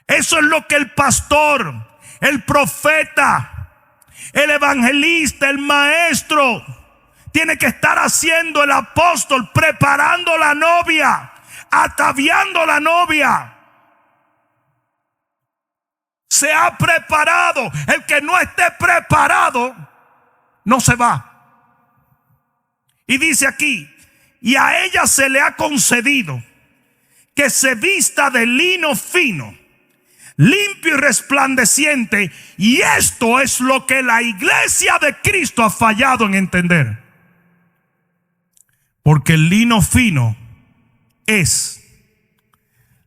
Eso es lo que el pastor, el profeta, el evangelista, el maestro tiene que estar haciendo, el apóstol, preparando la novia, ataviando la novia. Se ha preparado. El que no esté preparado no se va. Y dice aquí: y a ella se le ha concedido que se vista de lino fino, limpio y resplandeciente. Y esto es lo que la iglesia de Cristo ha fallado en entender. Porque el lino fino es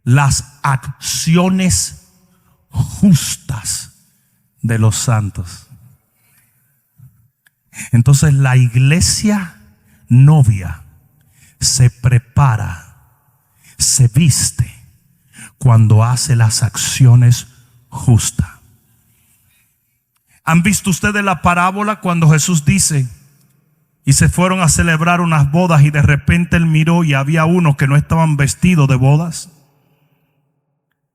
las acciones justas de los santos. Entonces la iglesia novia se prepara, se viste cuando hace las acciones justas. ¿Han visto ustedes la parábola cuando Jesús dice: y se fueron a celebrar unas bodas, y de repente él miró y había unos que no estaban vestidos de bodas?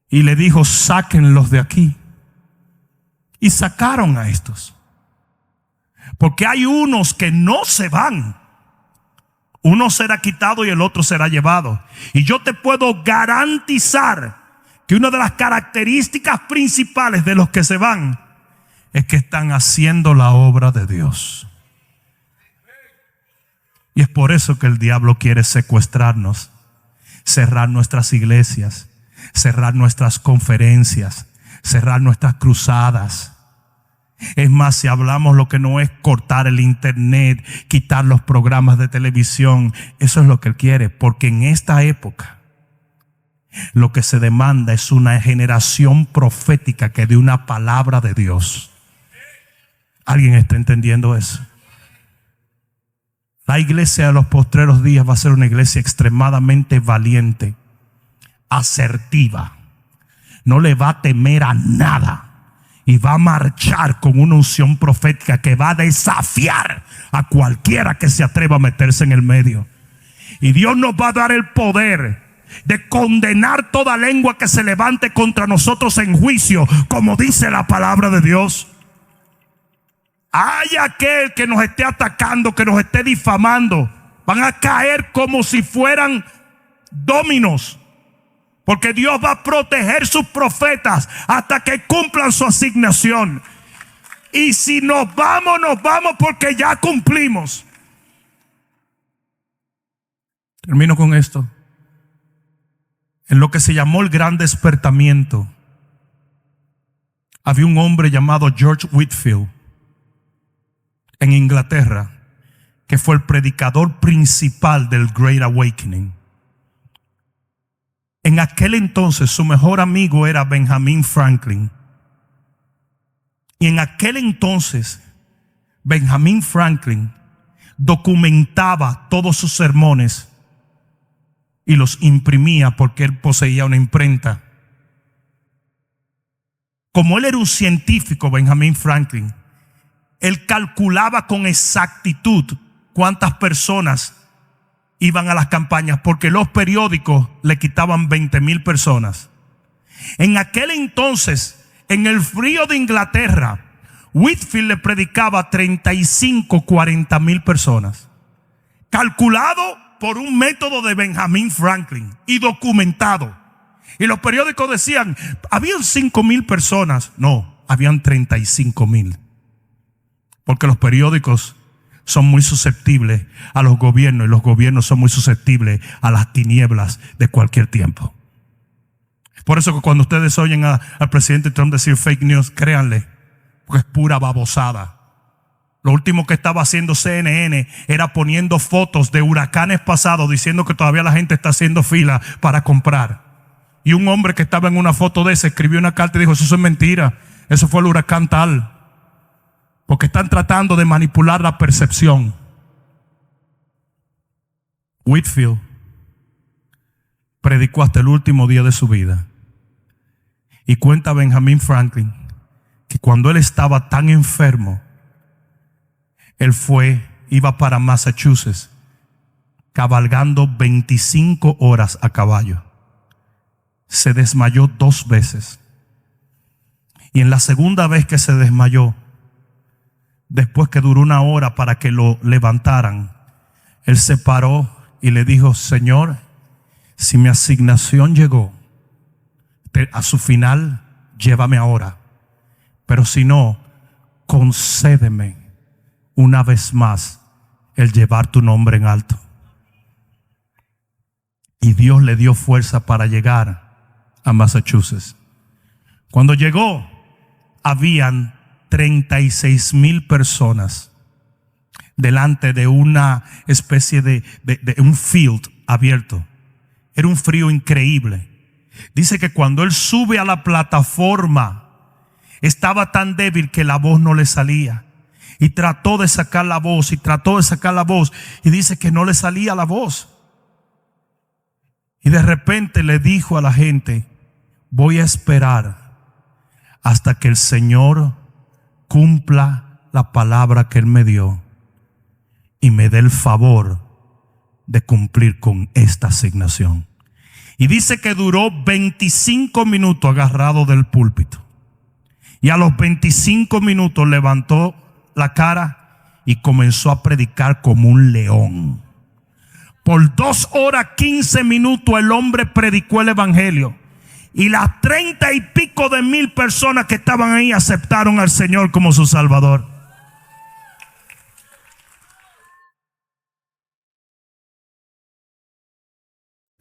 Y le dijo: sáquenlos de aquí. Y sacaron a estos. Porque hay unos que no se van. Uno será quitado y el otro será llevado. Y yo te puedo garantizar que una de las características principales de los que se van es que están haciendo la obra de Dios. Y es por eso que el diablo quiere secuestrarnos, cerrar nuestras iglesias, cerrar nuestras conferencias, cerrar nuestras cruzadas. Es más, si hablamos lo que no es cortar el internet, quitar los programas de televisión, eso es lo que él quiere, porque en esta época lo que se demanda es una generación profética que dé una palabra de Dios. ¿Alguien está entendiendo eso? La iglesia de los postreros días va a ser una iglesia extremadamente valiente, asertiva, no le va a temer a nada. Y va a marchar con una unción profética que va a desafiar a cualquiera que se atreva a meterse en el medio. Y Dios nos va a dar el poder de condenar toda lengua que se levante contra nosotros en juicio, como dice la palabra de Dios. Hay aquel que nos esté atacando, que nos esté difamando, van a caer como si fueran dominos. Porque Dios va a proteger sus profetas hasta que cumplan su asignación. Y si nos vamos porque ya cumplimos. Termino con esto. En lo que se llamó el gran despertamiento, había un hombre llamado George Whitefield en Inglaterra, que fue el predicador principal del Great Awakening. En aquel entonces su mejor amigo era Benjamin Franklin. Y en aquel entonces Benjamin Franklin documentaba todos sus sermones y los imprimía porque él poseía una imprenta. Como él era un científico, Benjamin Franklin, él calculaba con exactitud cuántas personas iban a las campañas, porque los periódicos le quitaban 20,000 personas. En aquel entonces, en el frío de Inglaterra, Whitefield le predicaba a 35, 40,000 personas. Calculado por un método de Benjamin Franklin y documentado. Y los periódicos decían, habían 5,000 personas. No, habían 35,000. Porque los periódicos son muy susceptibles a los gobiernos, y los gobiernos son muy susceptibles a las tinieblas de cualquier tiempo. Por eso que cuando ustedes oyen al presidente Trump decir fake news, créanle, porque es pura babosada. Lo último que estaba haciendo CNN era poniendo fotos de huracanes pasados, diciendo que todavía la gente está haciendo fila para comprar. Y un hombre que estaba en una foto de ese escribió una carta y dijo, eso es mentira, eso fue el huracán tal. Porque están tratando de manipular la percepción. Whitefield predicó hasta el último día de su vida. Y cuenta Benjamin Franklin que cuando él estaba tan enfermo, él iba para Massachusetts, cabalgando 25 horas a caballo. Se desmayó 2 veces. Y en la segunda vez que se desmayó, después que duró 1 hora para que lo levantaran, él se paró y le dijo, Señor, si mi asignación llegó a su final, llévame ahora. Pero si no, concédeme una vez más el llevar tu nombre en alto. Y Dios le dio fuerza para llegar a Massachusetts. Cuando llegó, habían 36,000 personas delante de una especie de un field abierto. Era un frío increíble. Dice que cuando él sube a la plataforma, estaba tan débil que la voz no le salía. Y trató de sacar la voz, y dice que no le salía la voz. Y de repente le dijo a la gente, voy a esperar hasta que el Señor cumpla la palabra que Él me dio y me dé el favor de cumplir con esta asignación. Y dice que duró 25 minutos agarrado del púlpito. Y a los 25 minutos levantó la cara y comenzó a predicar como un león. Por 2 horas 15 minutos el hombre predicó el evangelio. Y las 30 y pico de mil personas que estaban ahí aceptaron al Señor como su Salvador.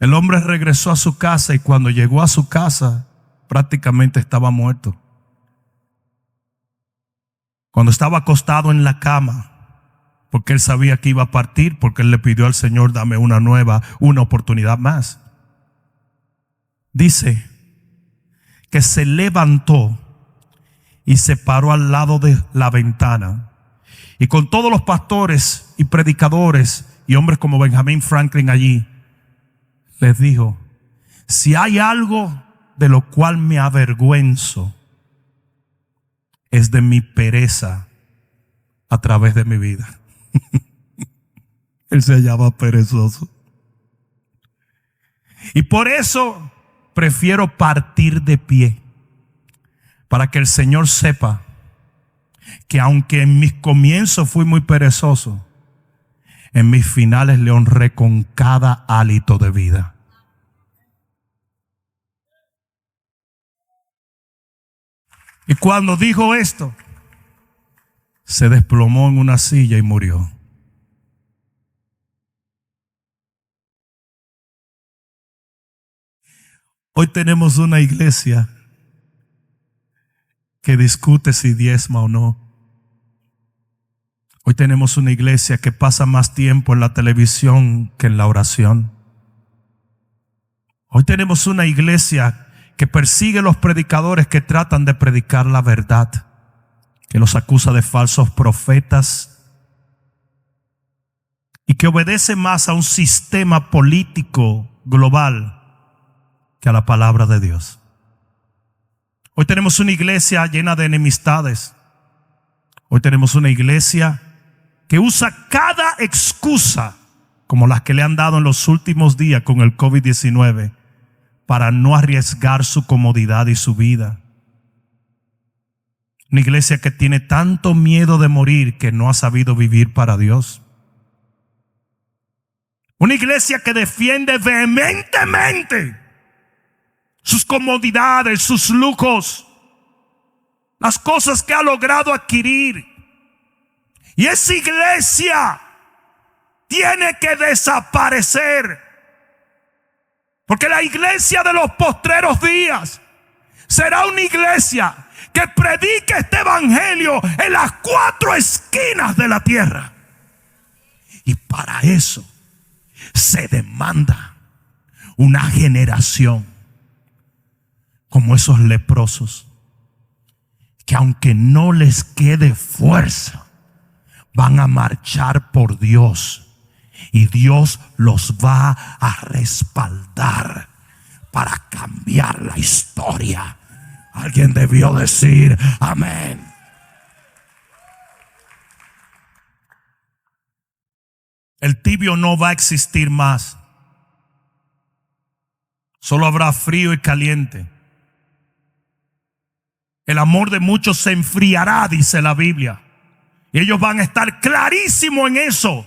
El hombre regresó a su casa y cuando llegó a su casa prácticamente estaba muerto. Cuando estaba acostado en la cama, porque él sabía que iba a partir, porque él le pidió al Señor, dame una oportunidad más. Dice que se levantó y se paró al lado de la ventana. Y con todos los pastores y predicadores y hombres como Benjamin Franklin allí, les dijo: si hay algo de lo cual me avergüenzo, es de mi pereza a través de mi vida. Él se hallaba perezoso. Y por eso prefiero partir de pie, para que el Señor sepa que aunque en mis comienzos fui muy perezoso, en mis finales le honré con cada hálito de vida. Y cuando dijo esto, se desplomó en una silla y murió. Hoy tenemos una iglesia que discute si diezma o no. Hoy tenemos una iglesia que pasa más tiempo en la televisión que en la oración. Hoy tenemos una iglesia que persigue a los predicadores que tratan de predicar la verdad, que los acusa de falsos profetas y que obedece más a un sistema político global que a la palabra de Dios. Hoy tenemos una iglesia llena de enemistades. Hoy tenemos una iglesia que usa cada excusa, como las que le han dado en los últimos días con el COVID-19, para no arriesgar su comodidad y su vida. Una iglesia que tiene tanto miedo de morir que no ha sabido vivir para Dios. Una iglesia que defiende vehementemente sus comodidades, sus lujos, las cosas que ha logrado adquirir. Y esa iglesia tiene que desaparecer. Porque la iglesia de los postreros días será una iglesia que predique este evangelio en las 4 esquinas de la tierra. Y para eso se demanda una generación como esos leprosos, que aunque no les quede fuerza, van a marchar por Dios. Y Dios los va a respaldar para cambiar la historia. Alguien debió decir amén. El tibio no va a existir más. Solo habrá frío y caliente. El amor de muchos se enfriará, dice la Biblia. Y ellos van a estar clarísimos en eso.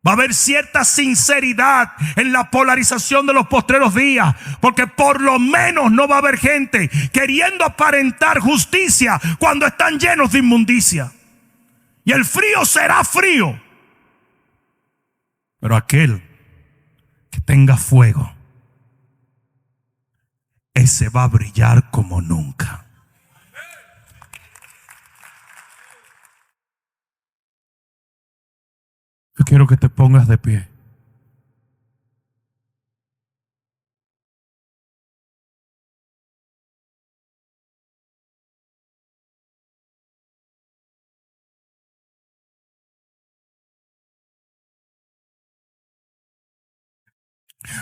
Va a haber cierta sinceridad en la polarización de los postreros días, porque por lo menos no va a haber gente queriendo aparentar justicia cuando están llenos de inmundicia. Y el frío será frío, pero aquel que tenga fuego, ese va a brillar como nunca. Yo quiero que te pongas de pie.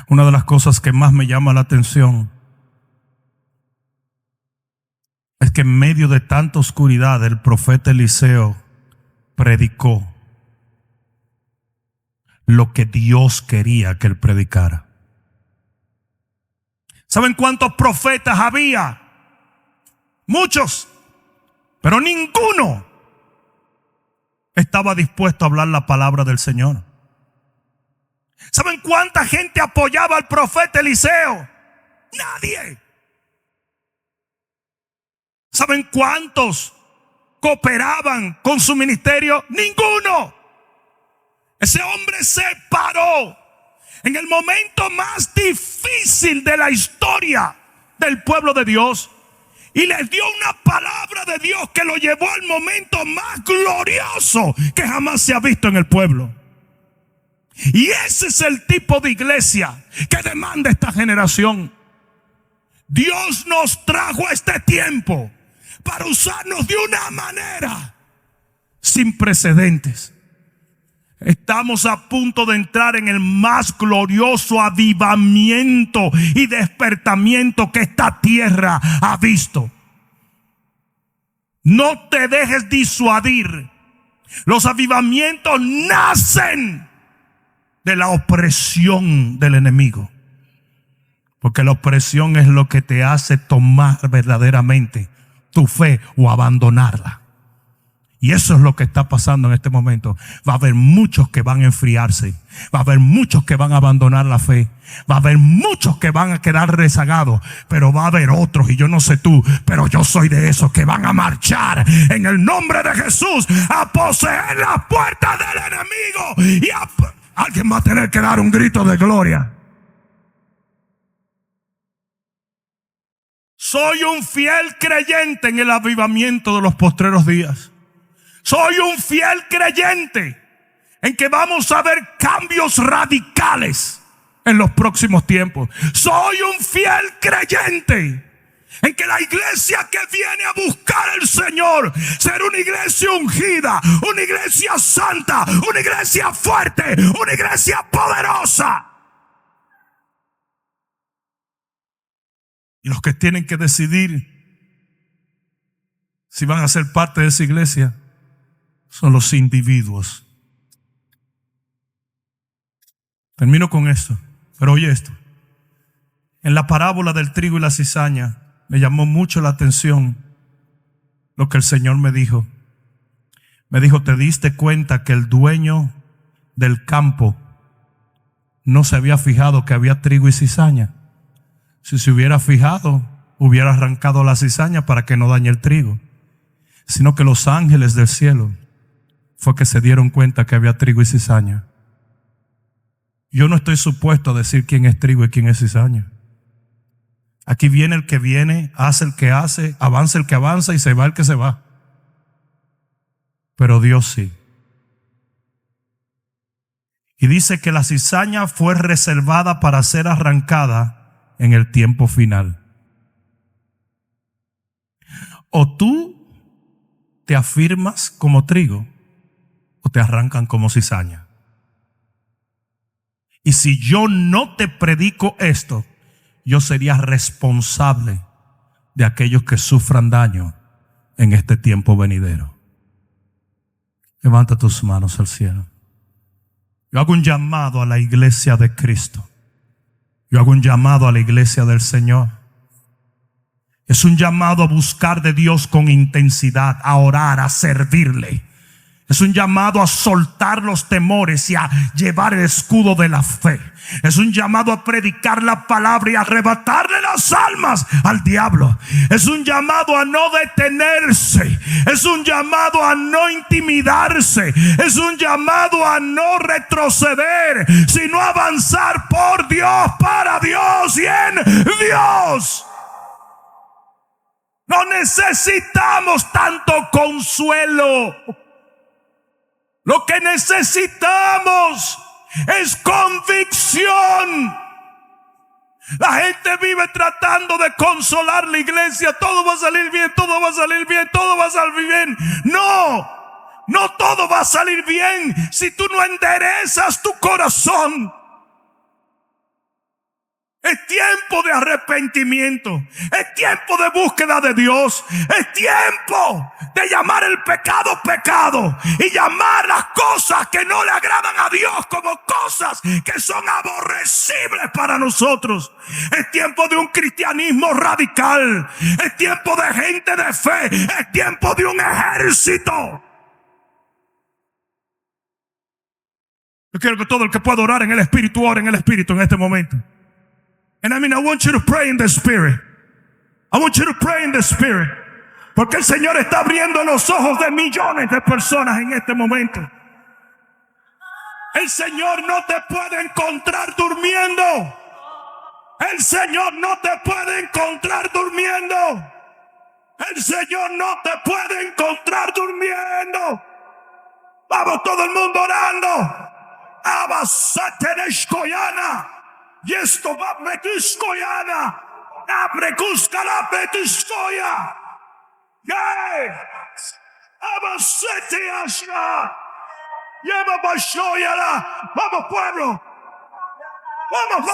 Una de las cosas que más me llama la atención es que en medio de tanta oscuridad el profeta Eliseo predicó lo que Dios quería que él predicara. ¿Saben cuántos profetas había? Muchos, pero ninguno estaba dispuesto a hablar la palabra del Señor. ¿Saben cuánta gente apoyaba al profeta Eliseo? Nadie. ¿Saben cuántos cooperaban con su ministerio? Ninguno. Ese hombre se paró en el momento más difícil de la historia del pueblo de Dios y les dio una palabra de Dios que lo llevó al momento más glorioso que jamás se ha visto en el pueblo. Y ese es el tipo de iglesia que demanda esta generación. Dios nos trajo a este tiempo para usarnos de una manera sin precedentes. Estamos a punto de entrar en el más glorioso avivamiento y despertamiento que esta tierra ha visto. No te dejes disuadir. Los avivamientos nacen de la opresión del enemigo. Porque la opresión es lo que te hace tomar verdaderamente tu fe o abandonarla. Y eso es lo que está pasando en este momento. Va a haber muchos que van a enfriarse. Va a haber muchos que van a abandonar la fe. Va a haber muchos que van a quedar rezagados. Pero va a haber otros, y yo no sé tú, pero yo soy de esos que van a marchar en el nombre de Jesús a poseer las puertas del enemigo. Y alguien va a tener que dar un grito de gloria. Soy un fiel creyente en el avivamiento de los postreros días. Soy un fiel creyente en que vamos a ver cambios radicales en los próximos tiempos. Soy un fiel creyente en que la iglesia que viene a buscar al Señor será una iglesia ungida, una iglesia santa, una iglesia fuerte, una iglesia poderosa. Y los que tienen que decidir si van a ser parte de esa iglesia son los individuos. Termino con esto, pero oye esto. En la parábola del trigo y la cizaña me llamó mucho la atención lo que el Señor me dijo. Me dijo, ¿te diste cuenta que el dueño del campo no se había fijado que había trigo y cizaña? Si se hubiera fijado, hubiera arrancado la cizaña para que no dañe el trigo. Sino que los ángeles del cielo fue que se dieron cuenta que había trigo y cizaña. Yo no estoy supuesto a decir quién es trigo y quién es cizaña. Aquí viene el que viene, hace el que hace, avanza el que avanza y se va el que se va. Pero Dios sí. Y dice que la cizaña fue reservada para ser arrancada en el tiempo final. O tú te afirmas como trigo o te arrancan como cizaña. Y si yo no te predico esto, yo sería responsable de aquellos que sufran daño en este tiempo venidero. Levanta tus manos al cielo. Yo hago un llamado a la iglesia de Cristo. Yo hago un llamado a la iglesia del Señor. Es un llamado a buscar de Dios con intensidad, a orar, a servirle. Es un llamado a soltar los temores y a llevar el escudo de la fe. Es un llamado a predicar la palabra y a arrebatarle las almas al diablo. Es un llamado a no detenerse. Es un llamado a no intimidarse. Es un llamado a no retroceder, sino avanzar por Dios, para Dios y en Dios. No necesitamos tanto consuelo. Lo que necesitamos es convicción. La gente vive tratando de consolar la iglesia. Todo va a salir bien, todo va a salir bien, todo va a salir bien. No todo va a salir bien si tú no enderezas tu corazón. Es tiempo de arrepentimiento. Es tiempo de búsqueda de Dios. Es tiempo de llamar el pecado pecado y llamar las cosas que no le agradan a Dios como cosas que son aborrecibles para nosotros. Es tiempo de un cristianismo radical. Es tiempo de gente de fe. Es tiempo de un ejército. Yo quiero que todo el que pueda orar en el Espíritu, ore en el Espíritu en este momento. And I want you to pray in the Spirit. I want you to pray in the Spirit. Porque el Señor está abriendo los ojos de millones de personas en este momento. El Señor no te puede encontrar durmiendo. El Señor no te puede encontrar durmiendo. El Señor no te puede encontrar durmiendo. Vamos todo el mundo orando. Abasateneshkoyana. Yesto va metuskoyana. Abrekuska la petuskoya. Yay. Abasete ashna. Lleva bashoyala. Vamos pueblo. Vamos.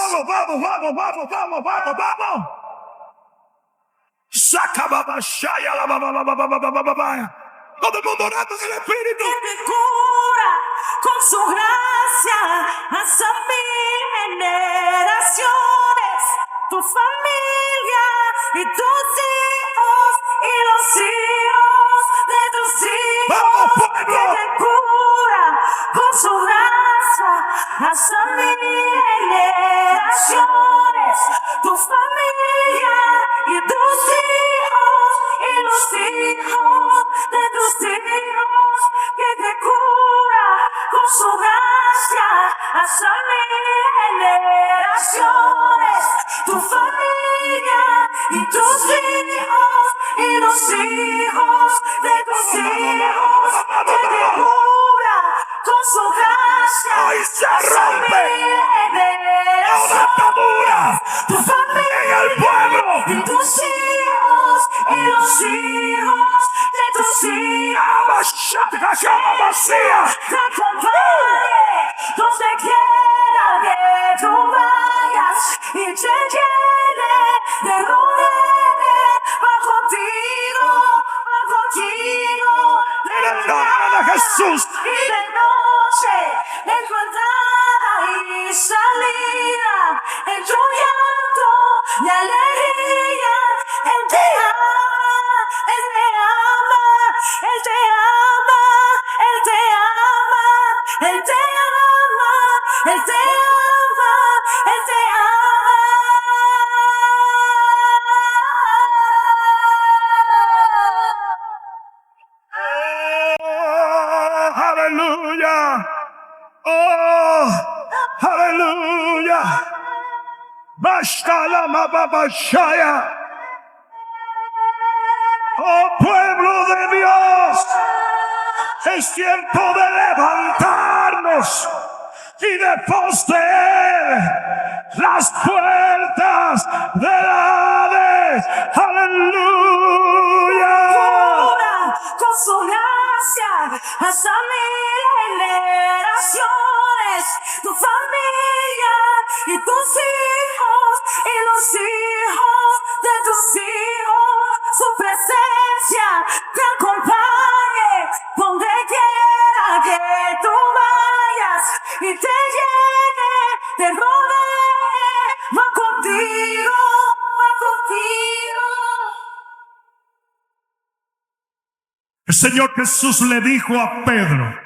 Saca babashaya la babababababababaya. Todo el mundo orando en el Espíritu. Que te cura con su gracia hasta 1000 generaciones. Tu familia y tus hijos y los hijos de tus hijos. ¡Vamos, pueblo! Que te cura con su gracia hasta 1000 generaciones. Tu familia y tus hijos y los hijos de tus hijos, que te cura con su gracia hasta 1000 generaciones. Tu familia y tus hijos y los hijos de tus hijos, que te cura con su gracia ¡Ay, se hasta rompe! 1000 ¡Toda atadura tu familia en el pueblo! y tus hijos y los hijos de tus hijos. Vacía. Te acompañe donde quiera que tú vayas y te llene de rodea. Va contigo, En el nombre de Jesús. y de noche, en tu entrada y salida, en tu llanto y alegría. Él te ama, Él te ama, Él te ama, Él te ama, Él te ama, Él te ama, Él te Oh, aleluya. Oh, aleluya. Bashkala mababashaya. Oh, pueblo de Dios, es tiempo de levantarnos y de poseer las puertas del Hades. Aleluya. cura con su gracia hasta 1000 generaciones. Tu familia y tus hijos y los hijos de tus hijos. Su presencia te acompañe donde quiera que tú vayas y te llene, te rodee. Va contigo, va contigo. El Señor Jesús le dijo a Pedro: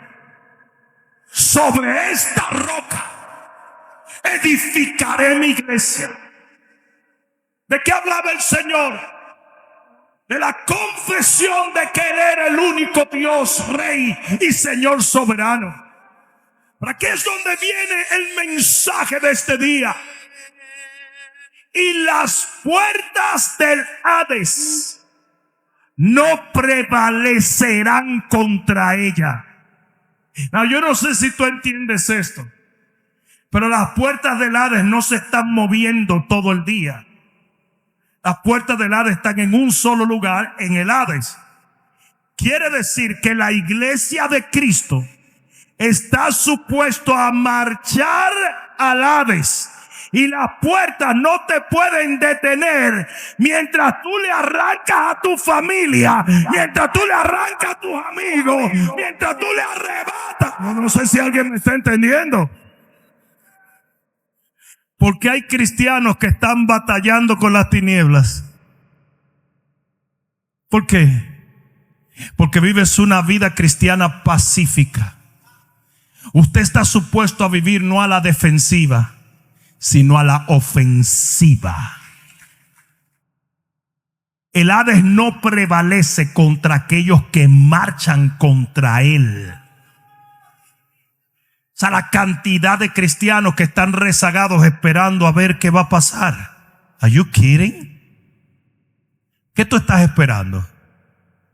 sobre esta roca edificaré mi iglesia. ¿De qué hablaba el Señor? De la confesión de que Él era el único Dios, Rey y Señor soberano. ¿Para qué es donde viene el mensaje de este día? Y las puertas del Hades no prevalecerán contra ella. Now, yo no sé si tú entiendes esto, pero las puertas del Hades no se están moviendo todo el día. Las puertas del Hades están en un solo lugar, en el Hades. Quiere decir que la iglesia de Cristo está supuesto a marchar al Hades. Y las puertas no te pueden detener mientras tú le arrancas a tu familia, mientras tú le arrancas a tus amigos, mientras tú le arrebatas. No sé si alguien me está entendiendo. Porque hay cristianos que están batallando con las tinieblas. ¿Por qué? Porque vives una vida cristiana pacífica. Usted está supuesto a vivir no a la defensiva, sino a la ofensiva. El Hades no prevalece contra aquellos que marchan contra él. O sea, la cantidad de cristianos que están rezagados esperando a ver qué va a pasar. Are you kidding? ¿Qué tú estás esperando?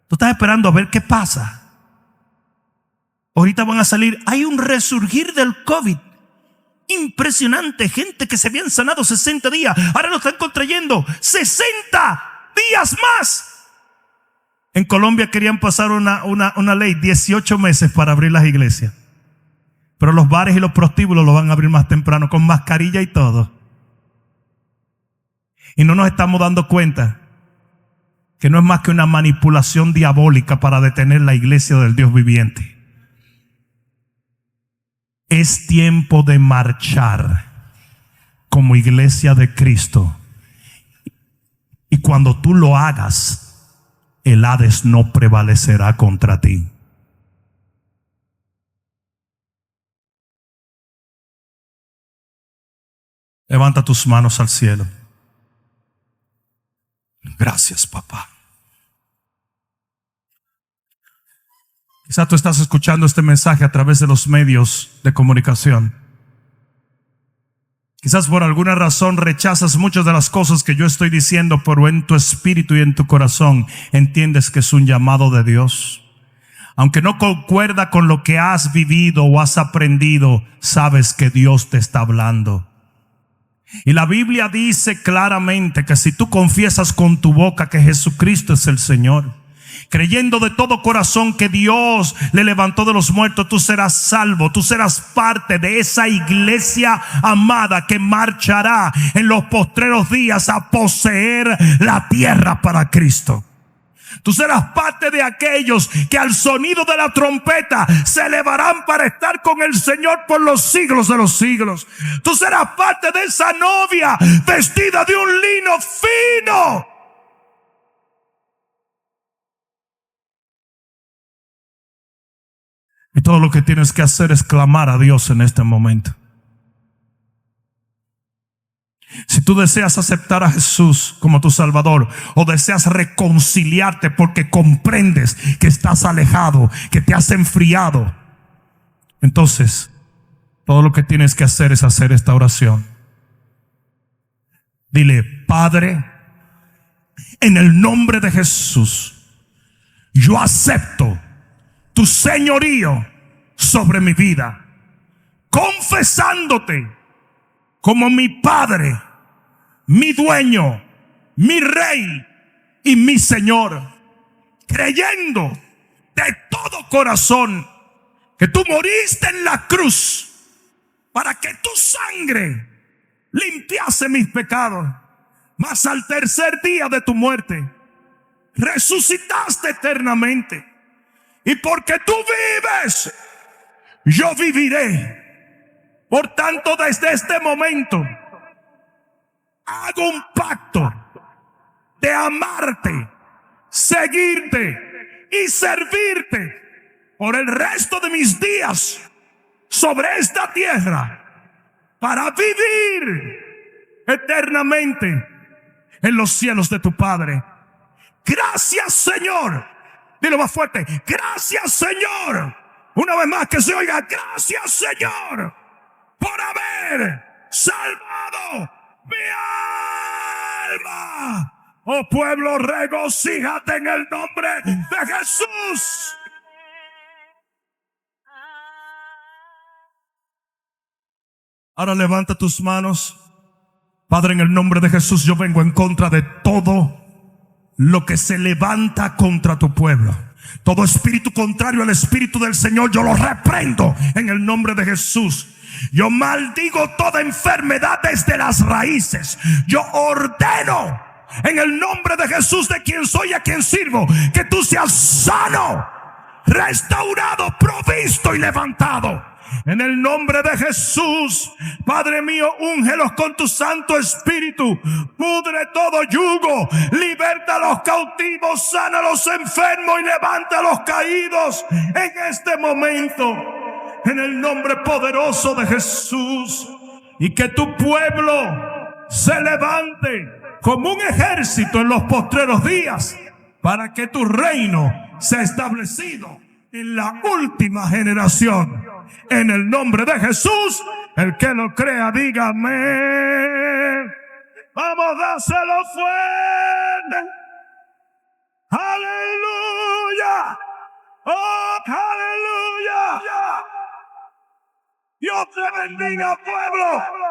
Tú estás esperando a ver qué pasa. Ahorita van a salir. Hay un resurgir del COVID. Impresionante. Gente que se habían sanado 60 días. Ahora lo están contrayendo 60 días más. En Colombia querían pasar una ley, 18 meses para abrir las iglesias. Pero los bares y los prostíbulos lo van a abrir más temprano, con mascarilla y todo. Y no nos estamos dando cuenta que no es más que una manipulación diabólica para detener la iglesia del Dios viviente. Es tiempo de marchar como iglesia de Cristo. Y cuando tú lo hagas, el Hades no prevalecerá contra ti. Levanta tus manos al cielo. Gracias, papá. Quizás tú estás escuchando este mensaje a través de los medios de comunicación. Quizás por alguna razón rechazas muchas de las cosas que yo estoy diciendo, pero en tu espíritu y en tu corazón entiendes que es un llamado de Dios. Aunque no concuerda con lo que has vivido o has aprendido, sabes que Dios te está hablando. Y la Biblia dice claramente que si tú confiesas con tu boca que Jesucristo es el Señor, creyendo de todo corazón que Dios le levantó de los muertos, tú serás salvo. Tú serás parte de esa iglesia amada que marchará en los postreros días a poseer la tierra para Cristo. Tú serás parte de aquellos que al sonido de la trompeta se elevarán para estar con el Señor por los siglos de los siglos. Tú serás parte de esa novia vestida de un lino fino. Y todo lo que tienes que hacer es clamar a Dios en este momento. Si tú deseas aceptar a Jesús como tu Salvador, o deseas reconciliarte porque comprendes que estás alejado, que te has enfriado, entonces todo lo que tienes que hacer es hacer esta oración. Dile: Padre, en el nombre de Jesús, yo acepto tu señorío sobre mi vida, confesándote como mi Padre, mi dueño, mi Rey y mi Señor, creyendo de todo corazón que tú moriste en la cruz para que tu sangre limpiase mis pecados, mas al tercer día de tu muerte resucitaste eternamente, y porque tú vives, yo viviré. Por tanto, desde este momento hago un pacto de amarte, seguirte y servirte por el resto de mis días sobre esta tierra, para vivir eternamente en los cielos de tu Padre. Gracias, Señor. Dilo más fuerte: gracias, Señor. Una vez más, que se oiga: gracias, Señor, por haber salvado mi alma. Oh pueblo, regocíjate en el nombre de Jesús. Ahora levanta tus manos. Padre, en el nombre de Jesús, yo vengo en contra de todo lo que se levanta contra tu pueblo. Todo espíritu contrario al espíritu del Señor, yo lo reprendo en el nombre de Jesús. Yo maldigo toda enfermedad desde las raíces. Yo ordeno en el nombre de Jesús, de quien soy y a quien sirvo, que tú seas sano, restaurado, provisto y levantado. En el nombre de Jesús, Padre mío, úngelos con tu Santo Espíritu. Pudre todo yugo, liberta a los cautivos, sana a los enfermos y levanta a los caídos en este momento. en el nombre poderoso de Jesús. Y que tu pueblo se levante como un ejército en los postreros días, para que tu reino sea establecido en la última generación. En el nombre de Jesús, el que lo crea, dígame. Vamos, dáselo fuerte. Aleluya. Oh, aleluya. Dios te bendiga, pueblo.